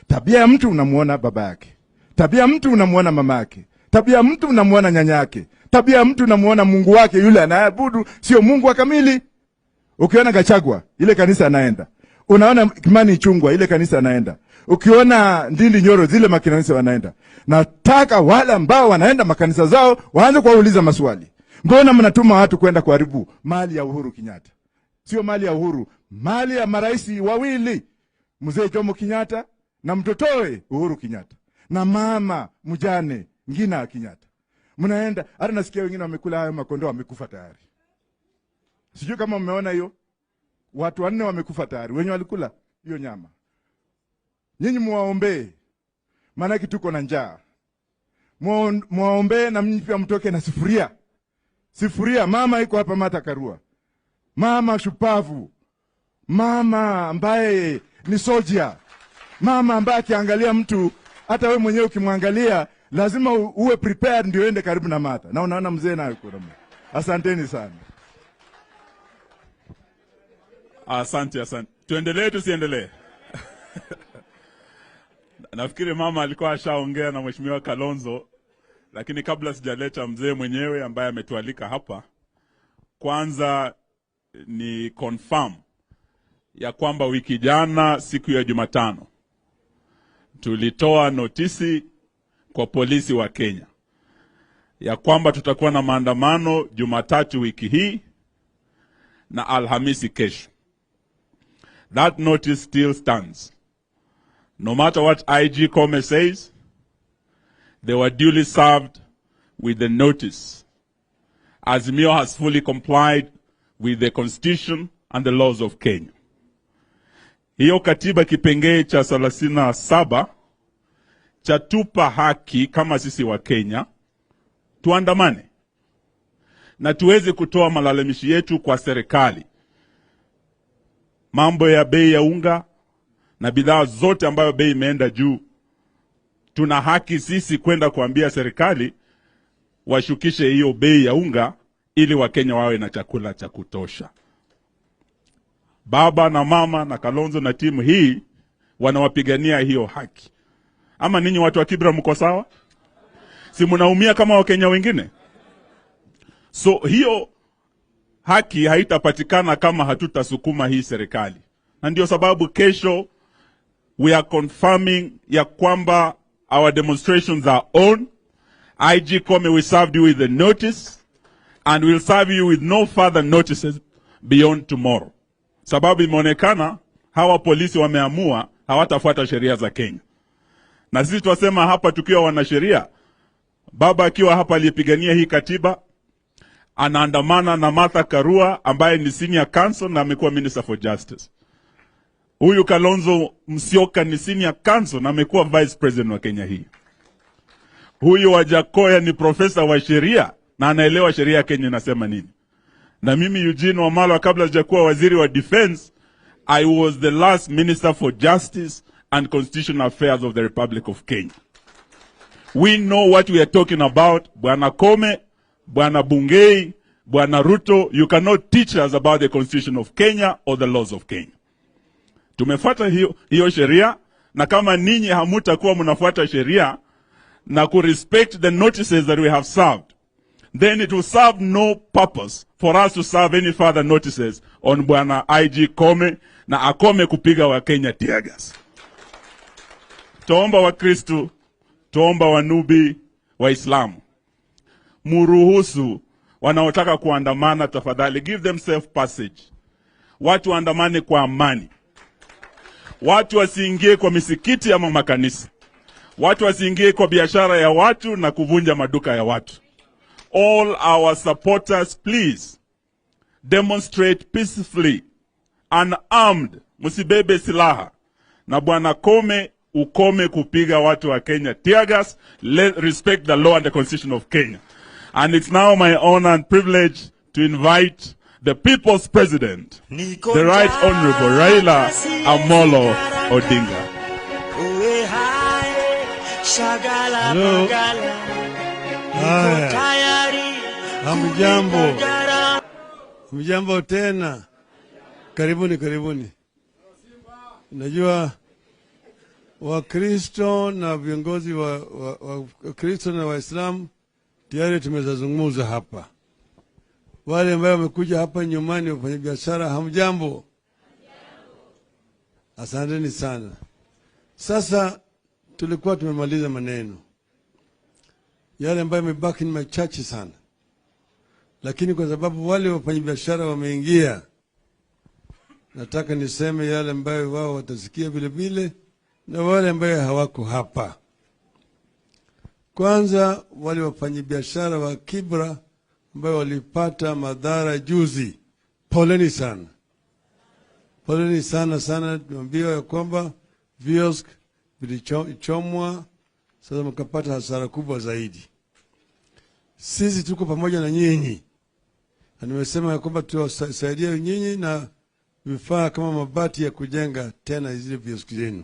Tabia ya mtu unamuona baba yake, tabia ya mtu unamuona mama yake, tabia ya mtu unamuona nyanya yake, tabia ya mtu unamuona Mungu wake yule anayeabudu sio Mungu wa kamili. Ukiona Gachagua ile kanisa anaenda, unaona Kimani Ichung'wah ile kanisa anaenda, ukiona Ndindi Nyoro zile makanisa wanaenda. Nataka wale ambao wanaenda makanisa zao waanze kuwauliza maswali. Mbona mnatuma watu kwenda kuharibu mali ya Uhuru Kenyatta? Sio mali ya Uhuru, mali ya maraisi wawili, Mzee Jomo Kenyatta na mtotoe Uhuru Kenyatta, na mama mjane Ngina Kenyatta. Mnaenda, hata nasikia wengine wamekula hayo makondoo wamekufa tayari. Sijui kama mmeona hiyo. Watu 4 wamekufa tayari, wenye walikula hiyo nyama. Nyinyi muwaombee, maana tuko na njaa. Muwaombee na mnyi pia mtoke na sifuria. Mama iko hapa, Martha Karua, mama shupavu, mama ambaye ni soldier, mama ambaye akiangalia mtu hata wewe mwenyewe ukimwangalia lazima uwe prepared ndio ende karibu na Martha. Na unaona mzee naye yuko na. Asanteni sana. Asante. Tuendelee tusiendelee? Nafikiri mama alikuwa ashaongea na Mheshimiwa Kalonzo, lakini kabla sijaleta mzee mwenyewe ambaye ametualika hapa, kwanza ni confirm ya kwamba wiki jana siku ya Jumatano tulitoa notisi kwa polisi wa Kenya ya kwamba tutakuwa na maandamano Jumatatu wiki hii na Alhamisi kesho. That notice still stands. No matter what IG Kome says, they were duly served with the notice. Azimio has fully complied with the constitution and the laws of Kenya. Hiyo katiba kipengee cha 37 chatupa haki kama sisi wa Kenya tuandamane na tuweze kutoa malalamishi yetu kwa serikali. mambo ya bei ya unga na bidhaa zote ambayo bei imeenda juu, tuna haki sisi kwenda kuambia serikali washukishe hiyo bei ya unga ili Wakenya wawe na chakula cha kutosha. Baba na mama na Kalonzo na timu hii wanawapigania hiyo haki. Ama ninyi watu wa Kibra mko sawa? Si mnaumia kama Wakenya wengine? So hiyo haki haitapatikana kama hatutasukuma hii serikali. Na ndio sababu kesho we are confirming ya kwamba our demonstrations are on. IG Kome, we served you with a notice and we'll serve you with no further notices beyond tomorrow. Sababu imeonekana hawa polisi wameamua hawatafuata sheria za Kenya. Na sisi twasema hapa tukiwa wanasheria, baba akiwa hapa alipigania hii katiba, anaandamana na Martha Karua ambaye ni senior counsel na amekuwa minister for justice. Huyu Kalonzo Musyoka ni senior counsel na amekuwa vice president wa Kenya hii. Huyu Wajakoya ni profesa wa sheria na anaelewa sheria ya Kenya inasema nini. Na mimi Eugene Wamalwa kabla sijakuwa waziri wa defense, I was the last minister for justice and constitutional affairs of the Republic of Kenya. We know what we are talking about. Bwana Kome, Bwana Bungei, Bwana Ruto, you cannot teach us about the constitution of Kenya or the laws of Kenya. Tumefuata hiyo sheria, na kama ninyi hamutakuwa mnafuata sheria na ku respect the notices that we have served, then it will serve no purpose for us to serve any further notices on Bwana IG Kome na akome kupiga wa Kenya tear gas. Tuomba wa Kristo, tuomba wanubi Waislamu, muruhusu wanaotaka kuandamana tafadhali, give them safe passage. Watu waandamane kwa amani. Watu wasiingie kwa misikiti ama makanisa. Watu wasiingie kwa biashara ya watu na kuvunja maduka ya watu. All our supporters, please demonstrate peacefully, unarmed, musibebe silaha. Na Bwana Kome, ukome kupiga watu wa Kenya tear gas. Respect the law and the constitution of Kenya. And it's now my honor and privilege to invite the people's president, the Right Honorable Raila Amolo Odinga. Hello. Hamjambo. Hamjambo tena. Karibuni, karibuni. Najua Wakristo na viongozi wa Kristo na Waislamu tayari tumezungumza hapa. Wale ambao wamekuja hapa nyumbani wafanya biashara, hamjambo. Asanteni sana. Sasa tulikuwa tumemaliza maneno. Yale ambayo yamebaki ni machache sana. Lakini kwa sababu wale wafanya biashara wameingia, nataka niseme yale ambayo wao watasikia vile vile na wale ambayo hawako hapa. Kwanza wale wafanya biashara wa Kibra ambao walipata madhara juzi, poleni sana. Poleni sana sana. Tunaambiwa ya kwamba viosk vilichomwa, sasa mkapata hasara kubwa zaidi. Sisi tuko pamoja na nyinyi. Na nimesema ya kwamba tuwasaidia nyinyi na vifaa kama mabati ya kujenga tena zile viosk zenu.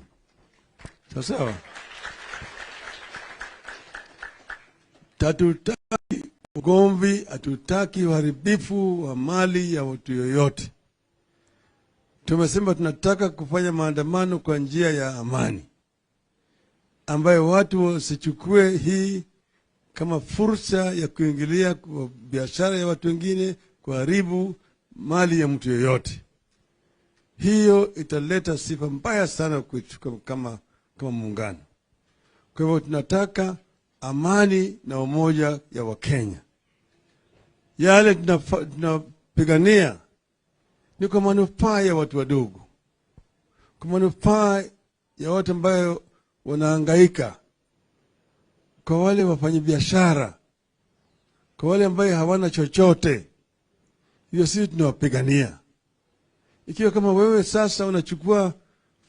Sawa? Hatutaki ugomvi, hatutaki uharibifu wa mali ya watu yoyote. Tumesema tunataka kufanya maandamano kwa njia ya amani, ambayo watu wasichukue hii kama fursa ya kuingilia kwa biashara ya watu wengine, kuharibu mali ya mtu yoyote. Hiyo italeta sifa mbaya sana kama muungano. Kwa hivyo tunataka amani na umoja ya Wakenya. Yale tunapigania ni kwa manufaa ya watu wadogo, kwa manufaa ya watu ambayo wanahangaika, kwa wale wafanyabiashara, kwa wale ambayo hawana chochote. Hiyo sisi tunawapigania. Ikiwa kama wewe sasa unachukua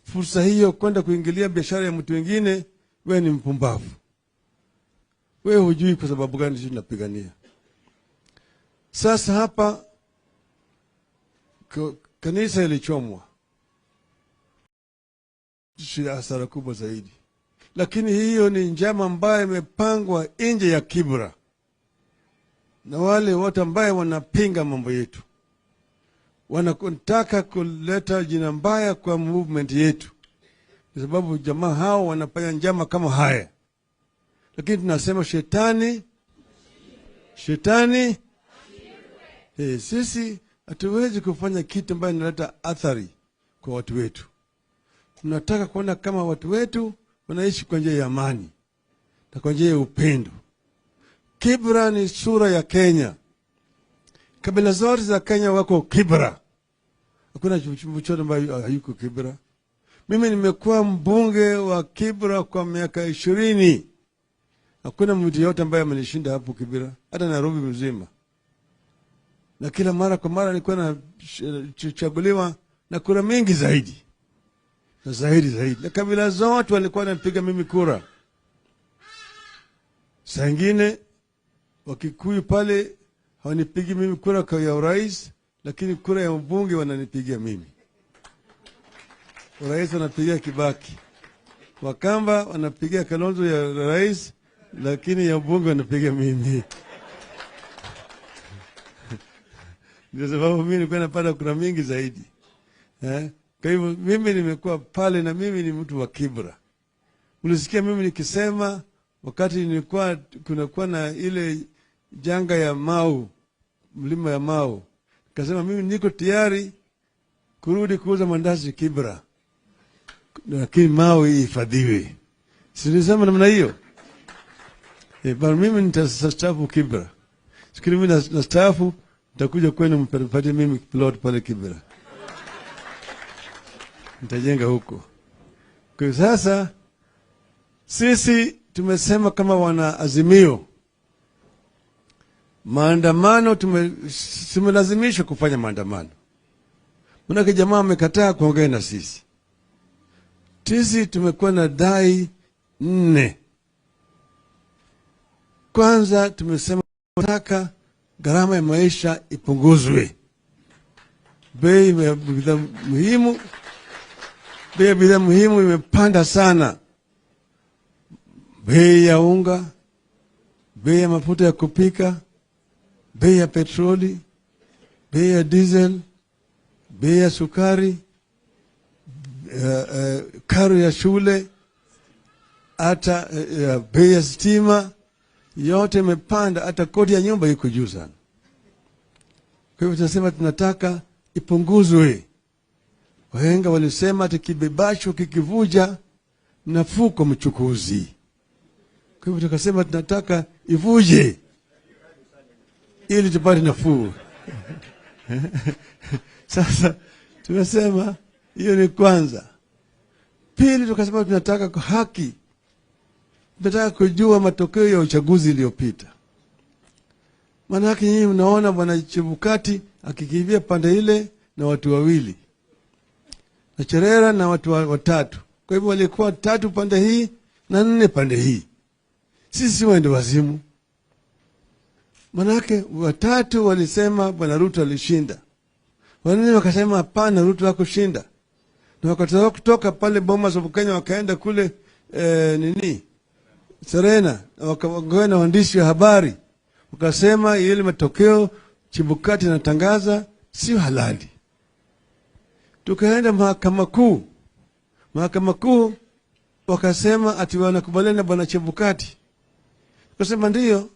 fursa hiyo kwenda kuingilia biashara ya mtu wengine, wewe ni mpumbavu. Wewe hujui kwa sababu gani sisi tunapigania. Sasa hapa kanisa ilichomwa. hasara kubwa zaidi. Lakini hiyo ni njama ambayo imepangwa nje ya Kibra na wale wote ambaye wanapinga mambo yetu, wanataka kuleta jina mbaya kwa movement yetu, kwa sababu jamaa hao wanafanya njama kama haya. Lakini tunasema shetani, sisi hatuwezi kufanya kitu ambayo inaleta athari kwa watu wetu. Tunataka kuona kama watu wetu wanaishi kwa njia ya amani na kwa njia ya upendo. Kibra ni sura ya Kenya. Kabila zote za Kenya wako Kibra. Hakuna chochote ambayo hayuko Kibra. Mimi nimekuwa mbunge wa Kibra kwa miaka 20. Hakuna mtu yote ambaye amenishinda hapo Kibra, hata Nairobi mzima. Na kila mara kwa mara nilikuwa na chaguliwa na kura mingi zaidi. Na zaidi. Na kabila zote walikuwa wanapiga mimi kura. Saa ingine Wakikuyu pale hawanipigi mimi kura kwa ya urais, lakini kura ya mbunge wananipigia mimi. Urais wanapigia Kibaki. Wakamba wanapigia Kalonzo ya rais, lakini ya mbunge wanapigia mimi. Ndio sababu mimi nilikuwa napata kura mingi zaidi. Kwa hivyo mimi nimekuwa pale na mimi ni mtu wa Kibra. Ulisikia mimi nikisema wakati nilikuwa kunakuwa na ile janga ya Mau, mlima ya Mau. Nikasema mimi niko tayari kurudi kuuza mandazi Kibra, lakini Mau ihifadhiwe. Sinisema namna hiyo. Bali mimi nitastaafu Kibra. Sikiri mimi nastaafu, nitakuja kwenu mpate mimi plot pale Kibra. Nitajenga huko. Kwa sasa sisi tumesema kama wana Azimio, maandamano tumelazimishwa kufanya maandamano. Manake jamaa amekataa kuongea na sisi. Sisi tumekuwa na dai 4. Kwanza tumesema tunataka gharama ya maisha ipunguzwe. Bei ya bidhaa muhimu imepanda sana. Bei ya unga, bei ya mafuta ya kupika, bei ya petroli, bei ya diesel, bei ya sukari, karo ya shule, hata bei ya stima, yote imepanda, hata kodi ya nyumba iko juu sana. Kwa hivyo tunasema tunataka ipunguzwe. Wahenga walisema ati kibebasho kikivuja nafuu kwa mchukuzi. Kwa hivyo tukasema tunataka ivuje ili tupate nafuu. Sasa tumesema hiyo ni kwanza. Pili tukasema tunataka kwa haki. Tunataka kujua matokeo ya uchaguzi iliyopita. Maana yake nyinyi mnaona bwana Chebukati akikimbia pande ile na watu wawili. Na Cherera na watu watatu. Kwa hivyo walikuwa 3 pande hii na 4 pande hii. Sisi waende wazimu. Manake 3 walisema bwana Ruto alishinda. Wengine wakasema hapana, Ruto hakushinda. Na wakatoka kutoka pale Bomas of Kenya wakaenda kule Serena, wakaongea na waandishi wa habari. Wakasema ile matokeo Chebukati anatangaza sio halali. Tukaenda mahakama kuu. Mahakama kuu wakasema ati wanakubaliana na bwana Chebukati. Tukasema ndio.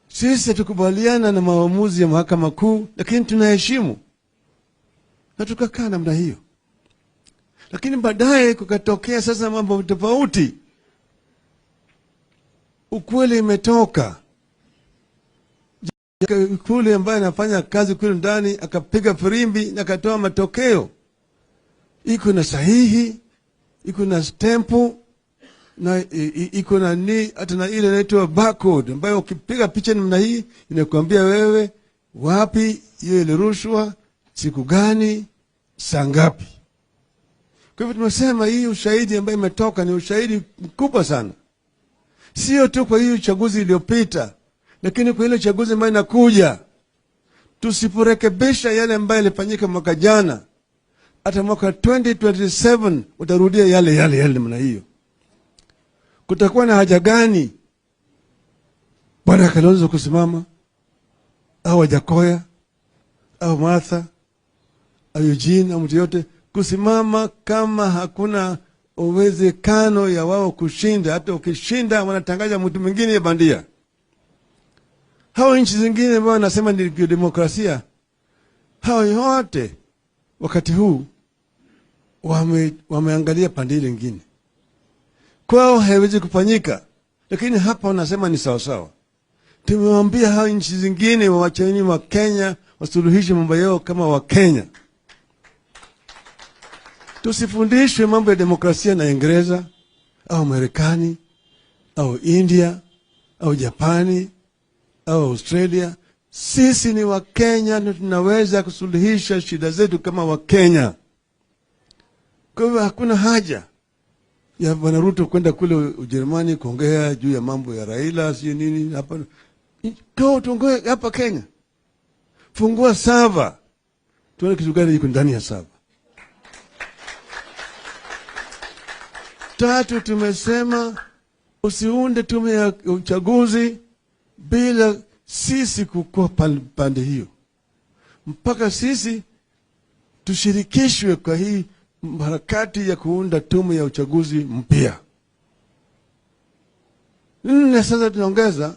Sisi tukubaliana na maamuzi ya mahakama kuu, lakini tunaheshimu. Na tukakaa namna hiyo. Lakini baadaye kukatokea sasa mambo tofauti. Ukweli imetoka. Kule ambaye anafanya kazi kule ndani akapiga firimbi na akatoa matokeo. Iko na sahihi, iko na stampu, na iko na hata na ile inaitwa barcode ambayo ukipiga picha namna hii inakuambia wewe wapi hiyo ilirushwa, siku gani, saa ngapi. Kwa hivyo tumesema hii ushahidi ambayo imetoka ni ushahidi mkubwa sana. Sio tu kwa hiyo uchaguzi iliyopita, lakini kwa ile uchaguzi ambayo inakuja. Tusiporekebisha yale ambayo yalifanyika mwaka jana, hata mwaka 2027 utarudia yale namna hiyo. Kutakuwa na haja gani Bwana Kalonzo kusimama, au Wajakoya, au Martha, au Eugene, au mtu yote kusimama, kama hakuna uwezekano ya wao kushinda? Hata ukishinda wanatangaza mtu mwingine bandia. Hao nchi zingine ambao wanasema ni demokrasia, hao yote wakati huu wameangalia pande ile nyingine. Kwao haiwezi kufanyika, lakini hapa wanasema ni sawa sawa. Tumewaambia hao nchi zingine waacheni wa Kenya wasuluhishe mambo yao kama wa Kenya. Tusifundishwe mambo ya demokrasia na Uingereza au Marekani au India au Japani au Australia. Sisi ni wa Kenya na tunaweza kusuluhisha shida zetu kama wa Kenya. Kwa hivyo hakuna haja ya Bwana Ruto kwenda kule Ujerumani kuongea juu ya mambo ya Raila sio nini hapa. Kwa tuongee hapa Kenya. Fungua sava. Tuone kitu gani kiko ndani ya sava. Tatu, tumesema usiunde tume ya uchaguzi bila sisi kukua pande hiyo. Mpaka sisi tushirikishwe kwa hii harakati ya kuunda tume ya uchaguzi mpya. Nne, sasa tunaongeza,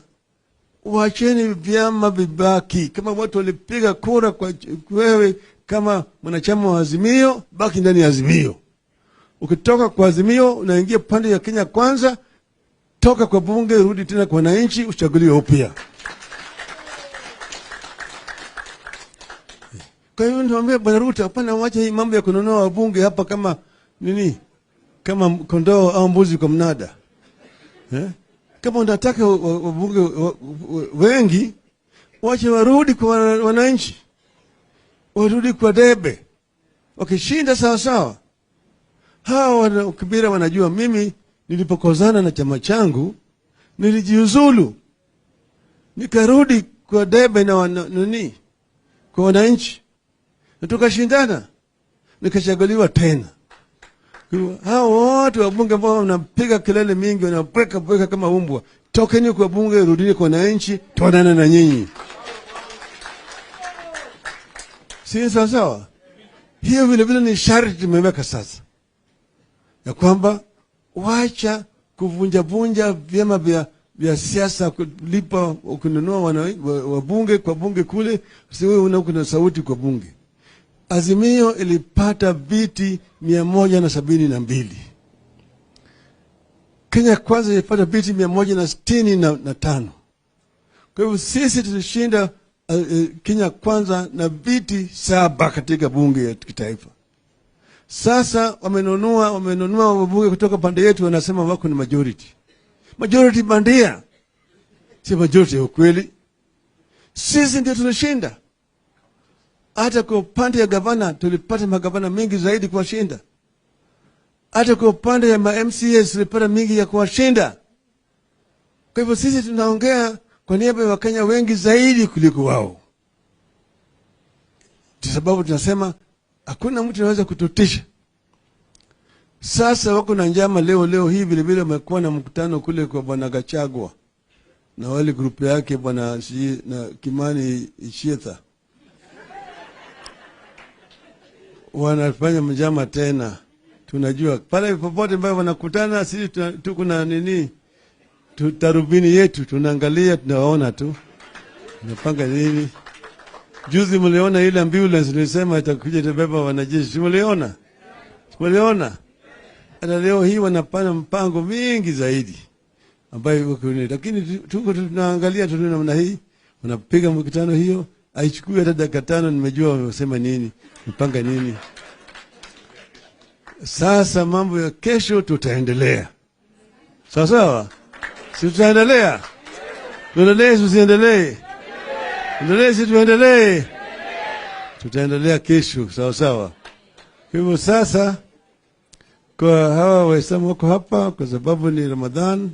wacheni vyama vibaki. Kama watu walipiga kura kwa wewe kama mwanachama wa Azimio, baki ndani ya Azimio. Ukitoka kwa Azimio unaingia pande ya Kenya Kwanza, toka kwa bunge rudi tena kwa wananchi uchaguliwe upya. Kwa hiyo niambia Bwana Ruto, hapana, wacha hii mambo ya kununua wabunge hapa kama nini, kama kondoo au mbuzi kwa mnada. Kama unataka wabunge wengi, wacha warudi kwa wananchi, warudi kwa debe. Wakishinda sawa sawa. Hawa Kibira wanajua mimi nilipokozana na chama changu nilijiuzulu, nikarudi kwa debe na nini, kwa wananchi, na tukashindana, nikachaguliwa tena. Hao wote wabunge ambao wanapiga kelele mingi, wanapweka kama umbwa, tokeni kwa bunge, rudini kwa wananchi, tuonane na nyinyi. Si sawa sawa? Hiyo vile vile ni sharti tumeweka sasa, ya kwamba wacha kuvunja vyama vya siasa, kulipa kununua wabunge kwa bunge kule, si wewe una sauti kwa bunge. Azimio ilipata viti 172. Kenya Kwanza ilipata viti 165. Kwa hivyo sisi tulishinda Kenya Kwanza na viti 7 katika bunge ya kitaifa. Sasa wamenunua wabunge kutoka pande yetu, wanasema wako ni majority. Majority bandia, si majority ya ukweli. Sisi ndio tulishinda. Hata kwa upande ya gavana tulipata magavana mengi zaidi kuwashinda. Hata kwa upande ya MCAs tulipata mingi ya kuwashinda. Kwa hivyo sisi tunaongea kwa niaba ya Wakenya wengi zaidi kuliko wao. Kwa sababu tunasema hakuna mtu anaweza kututisha. Sasa wako na njama leo hii vile vile wamekuwa na mkutano kule kwa Bwana Gachagua na wale grupu yake Bwana na Kimani Ichirita. Wanafanya mjama tena. Tunajua pale popote ambapo wanakutana sisi tuko na nini, tutarubini yetu, tunaangalia, tunaona tu tunapanga nini. Juzi mliona ile ambulance nilisema itakuja itabeba wanajeshi, mliona? Hata leo hii wanapanga mpango mingi zaidi ambayo uko ni, lakini tuko tunaangalia tu namna hii, wanapiga mkutano hiyo, haichukui hata dakika 5 nimejua wamesema nini, mpanga nini. Sasa mambo ya kesho tutaendelea. Sawa sawa? Si tutaendelea? Tuendelee, tusiendelee? Endelee, si tuendelee? Tutaendelea kesho, sawa sawa. Kwa hivyo sasa, kwa hawa Waislamu wako hapa, kwa sababu ni Ramadhan,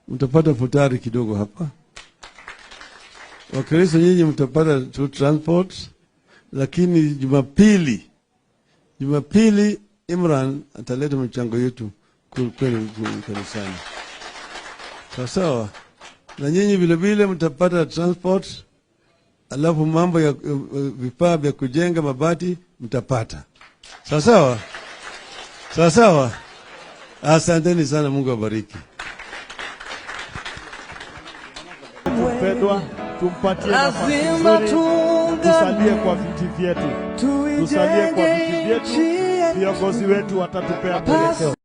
mtapata futari kidogo hapa. Wakristo nyinyi mtapata transport, lakini Jumapili Jumapili Imran ataleta mchango yetu kwenu kanisani. Sawa. Na nyinyi vile vile mtapata transport, alafu mambo ya vifaa vya kujenga mabati mtapata. Sawa. Asanteni sana, Mungu awabariki. Tupendwa, tumpatie nafasi nzuri, tusalie kwa viti vyetu. Viongozi wetu watatupea mwelekeo.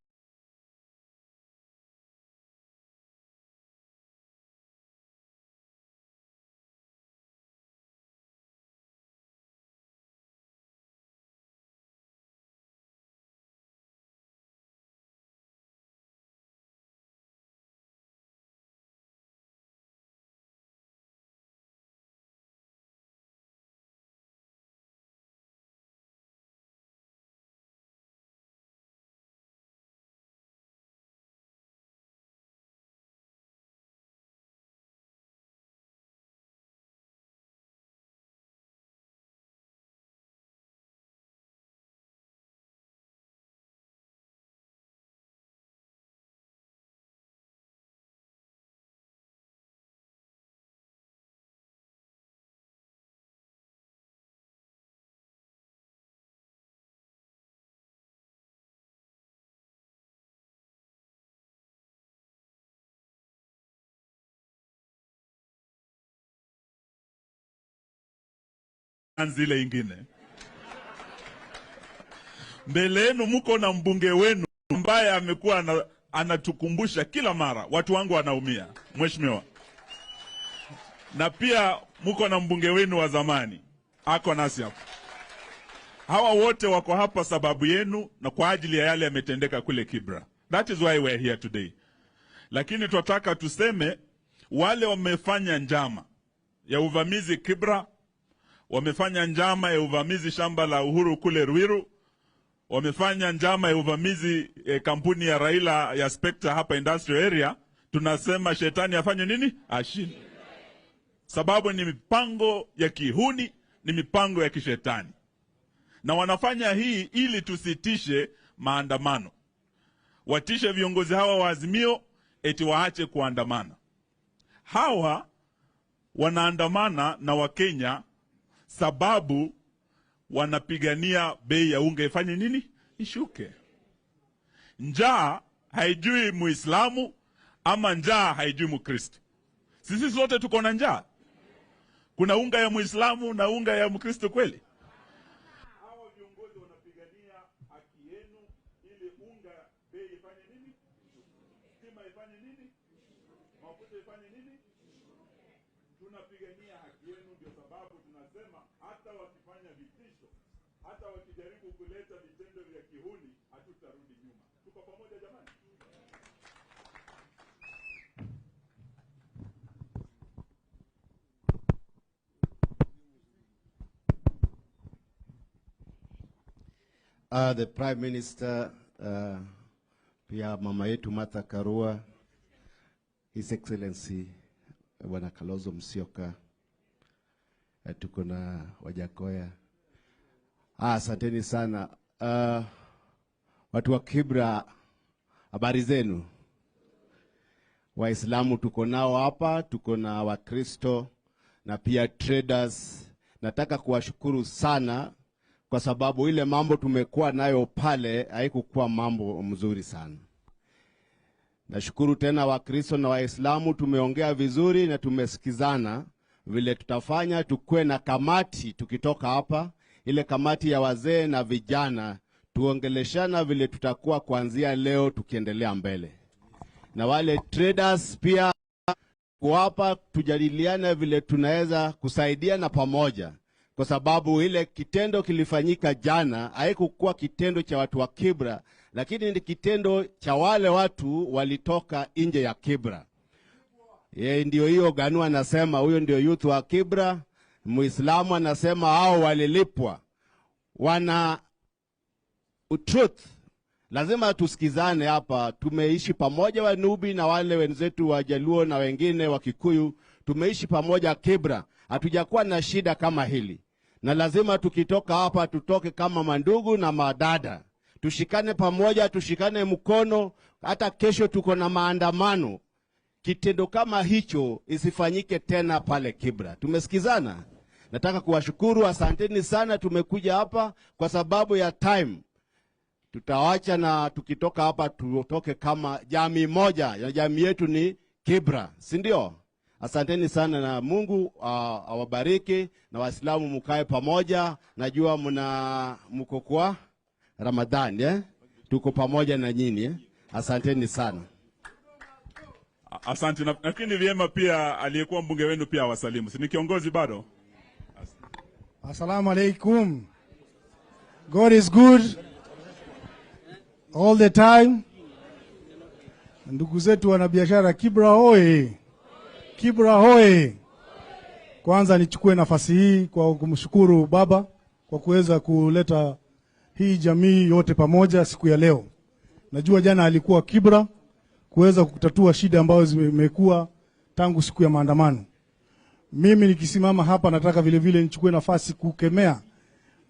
Zile ingine. Mbele yenu mko na mbunge wenu ambaye amekuwa anatukumbusha kila mara watu wangu wanaumia, mheshimiwa. Na pia mko na mbunge wenu wa zamani, ako nasi hapa. Hawa wote wako hapa sababu yenu na kwa ajili ya yale yametendeka kule Kibra. That is why we are here today. Lakini tunataka tuseme wale wamefanya njama ya uvamizi Kibra, wamefanya njama ya uvamizi shamba la Uhuru kule Ruiru, wamefanya njama ya uvamizi kampuni ya Raila ya Spectre hapa industrial area. Tunasema shetani afanye nini? Ashinde. Sababu ni mipango ya kihuni, ni mipango ya kishetani. Na wanafanya hii ili tusitishe maandamano. Watishe viongozi hawa wa Azimio eti waache kuandamana. Hawa wanaandamana na Wakenya sababu wanapigania bei ya unga ifanye nini? Ishuke. Njaa haijui Muislamu ama njaa haijui Mkristo. Sisi sote tuko na njaa. Kuna unga ya Muislamu na unga ya Mkristo kweli? Hawa viongozi wanapigania haki yenu ili unga bei ifanye nini? Stima ifanye nini? Mafuta ifanye nini? Tunapigania haki yenu, ndio sababu tunasema hata wakifanya vitisho, hata wakijaribu kuleta vitendo vya kihuni, hatutarudi nyuma. Tuko pamoja jamani? The Prime Minister, pia mama yetu Martha Karua, His Excellency Bwana Kalonzo Musyoka, tuko na Wajakoya. Asanteni sana. Watu wa Kibra, habari zenu? Waislamu tuko nao hapa, tuko na Wakristo na pia traders. Nataka kuwashukuru sana kwa sababu ile mambo tumekuwa nayo pale haikukuwa mambo mzuri sana. Nashukuru tena Wakristo na Waislamu, tumeongea vizuri na tumesikizana vile tutafanya. Tukue na kamati tukitoka hapa, ile kamati ya wazee na vijana, tuongeleshana vile tutakuwa kuanzia leo tukiendelea mbele. Na wale traders pia kwa hapa tujadiliane vile tunaweza kusaidiana pamoja, kwa sababu ile kitendo kilifanyika jana haikukuwa kitendo cha watu wa Kibra, lakini ni kitendo cha wale watu walitoka nje ya Kibra. Yeye ndio hiyo Ganu anasema huyo ndio youth wa Kibra, Muislamu anasema hao walilipwa. Wana truth. Lazima tusikizane hapa. Tumeishi pamoja Wanubi na wale wenzetu wa Jaluo na wengine wa Kikuyu, tumeishi pamoja Kibra. Hatujakuwa na shida kama hili. na lazima tukitoka hapa tutoke kama mandugu na madada, tushikane pamoja, tushikane mkono. Hata kesho tuko na maandamano. Kitendo kama hicho isifanyike tena pale Kibra. Tumesikizana? Nataka kuwashukuru, asanteni sana. Tumekuja hapa kwa sababu ya time. Tutawacha na tukitoka hapa tutoke kama jamii moja, na jamii yetu ni Kibra, si ndio? Asanteni sana na Mungu awabariki, na Waislamu mkae pamoja. Najua mko kwa Ramadhani, tuko pamoja na nyinyi. Asanteni sana. Asante. Lakini vyema pia aliyekuwa mbunge wenu pia wasalimu. Si ni kiongozi bado? Assalamu alaikum. God is good all the time. Ndugu zetu wanabiashara Kibra hoye. Kibra hoye. Kwanza nichukue nafasi hii kwa kumshukuru baba kwa kuweza kuleta hii jamii yote pamoja siku ya leo. Najua jana alikuwa Kibra kuweza kutatua shida ambazo zimekuwa tangu siku ya maandamano. Mimi nikisimama hapa nataka vile vile nichukue nafasi kukemea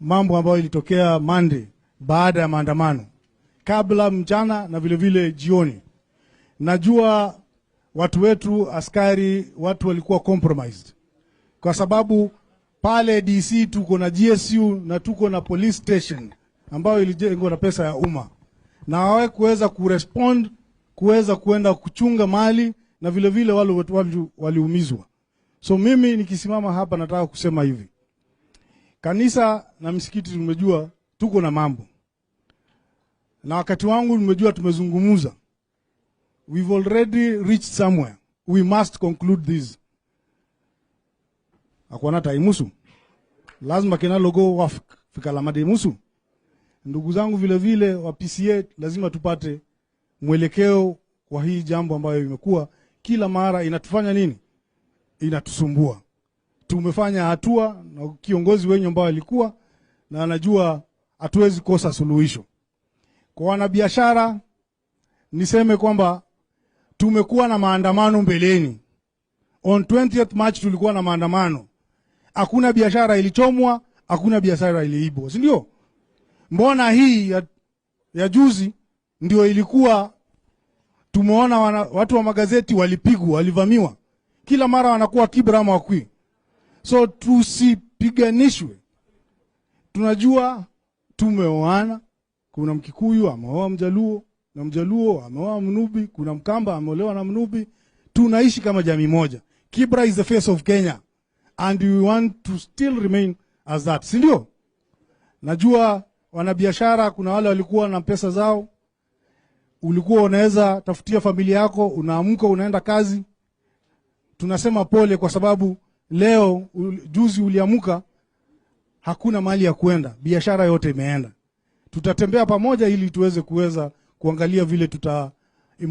mambo ambayo ilitokea Monday baada ya maandamano, kabla, mchana na vile vile jioni. Najua watu wetu, askari, watu walikuwa compromised kwa sababu pale DC tuko na GSU na tuko na police station ambayo ilijengwa na pesa ya umma, na hawawe kuweza kurespond, kuweza kuenda kuchunga mali, na vile vile wale watu waliumizwa. So mimi nikisimama hapa nataka kusema hivi. Kanisa na misikiti tumejua tuko na mambo. Na wakati wangu nimejua tumezungumuza. We've already reached somewhere. We must conclude this. Akwana taimusu. Lazima kena logo wafika la madimusu. Ndugu zangu vile vile wa PCA lazima tupate mwelekeo kwa hii jambo ambayo imekuwa kila mara inatufanya nini? Inatusumbua. Tumefanya hatua na kiongozi wenyu ambao alikuwa na anajua hatuwezi kosa suluhisho. Kwa wanabiashara niseme kwamba tumekuwa na maandamano mbeleni. On 20th March tulikuwa na maandamano. Hakuna biashara ilichomwa, hakuna biashara iliibwa, si ndio? Mbona hii ya juzi ndio ilikuwa tumeona watu wa magazeti walipigwa, walivamiwa. Kila mara wanakuwa Kibra ama wakui. So tusipiganishwe. Tunajua tumeoana, kuna Mkikuyu ameoa Mjaluo, na Mjaluo ameoa Mnubi, kuna Mkamba ameolewa na Mnubi. Tunaishi kama jamii moja. Kibra is the face of Kenya and we want to still remain as that. Si ndio? Najua wanabiashara kuna wale walikuwa na pesa zao. Ulikuwa unaweza tafutia familia yako, unaamka unaenda kazi. Tunasema pole kwa sababu leo juzi uliamuka hakuna mali ya kuenda, biashara yote imeenda. Tutatembea pamoja ili tuweze kuangalia vile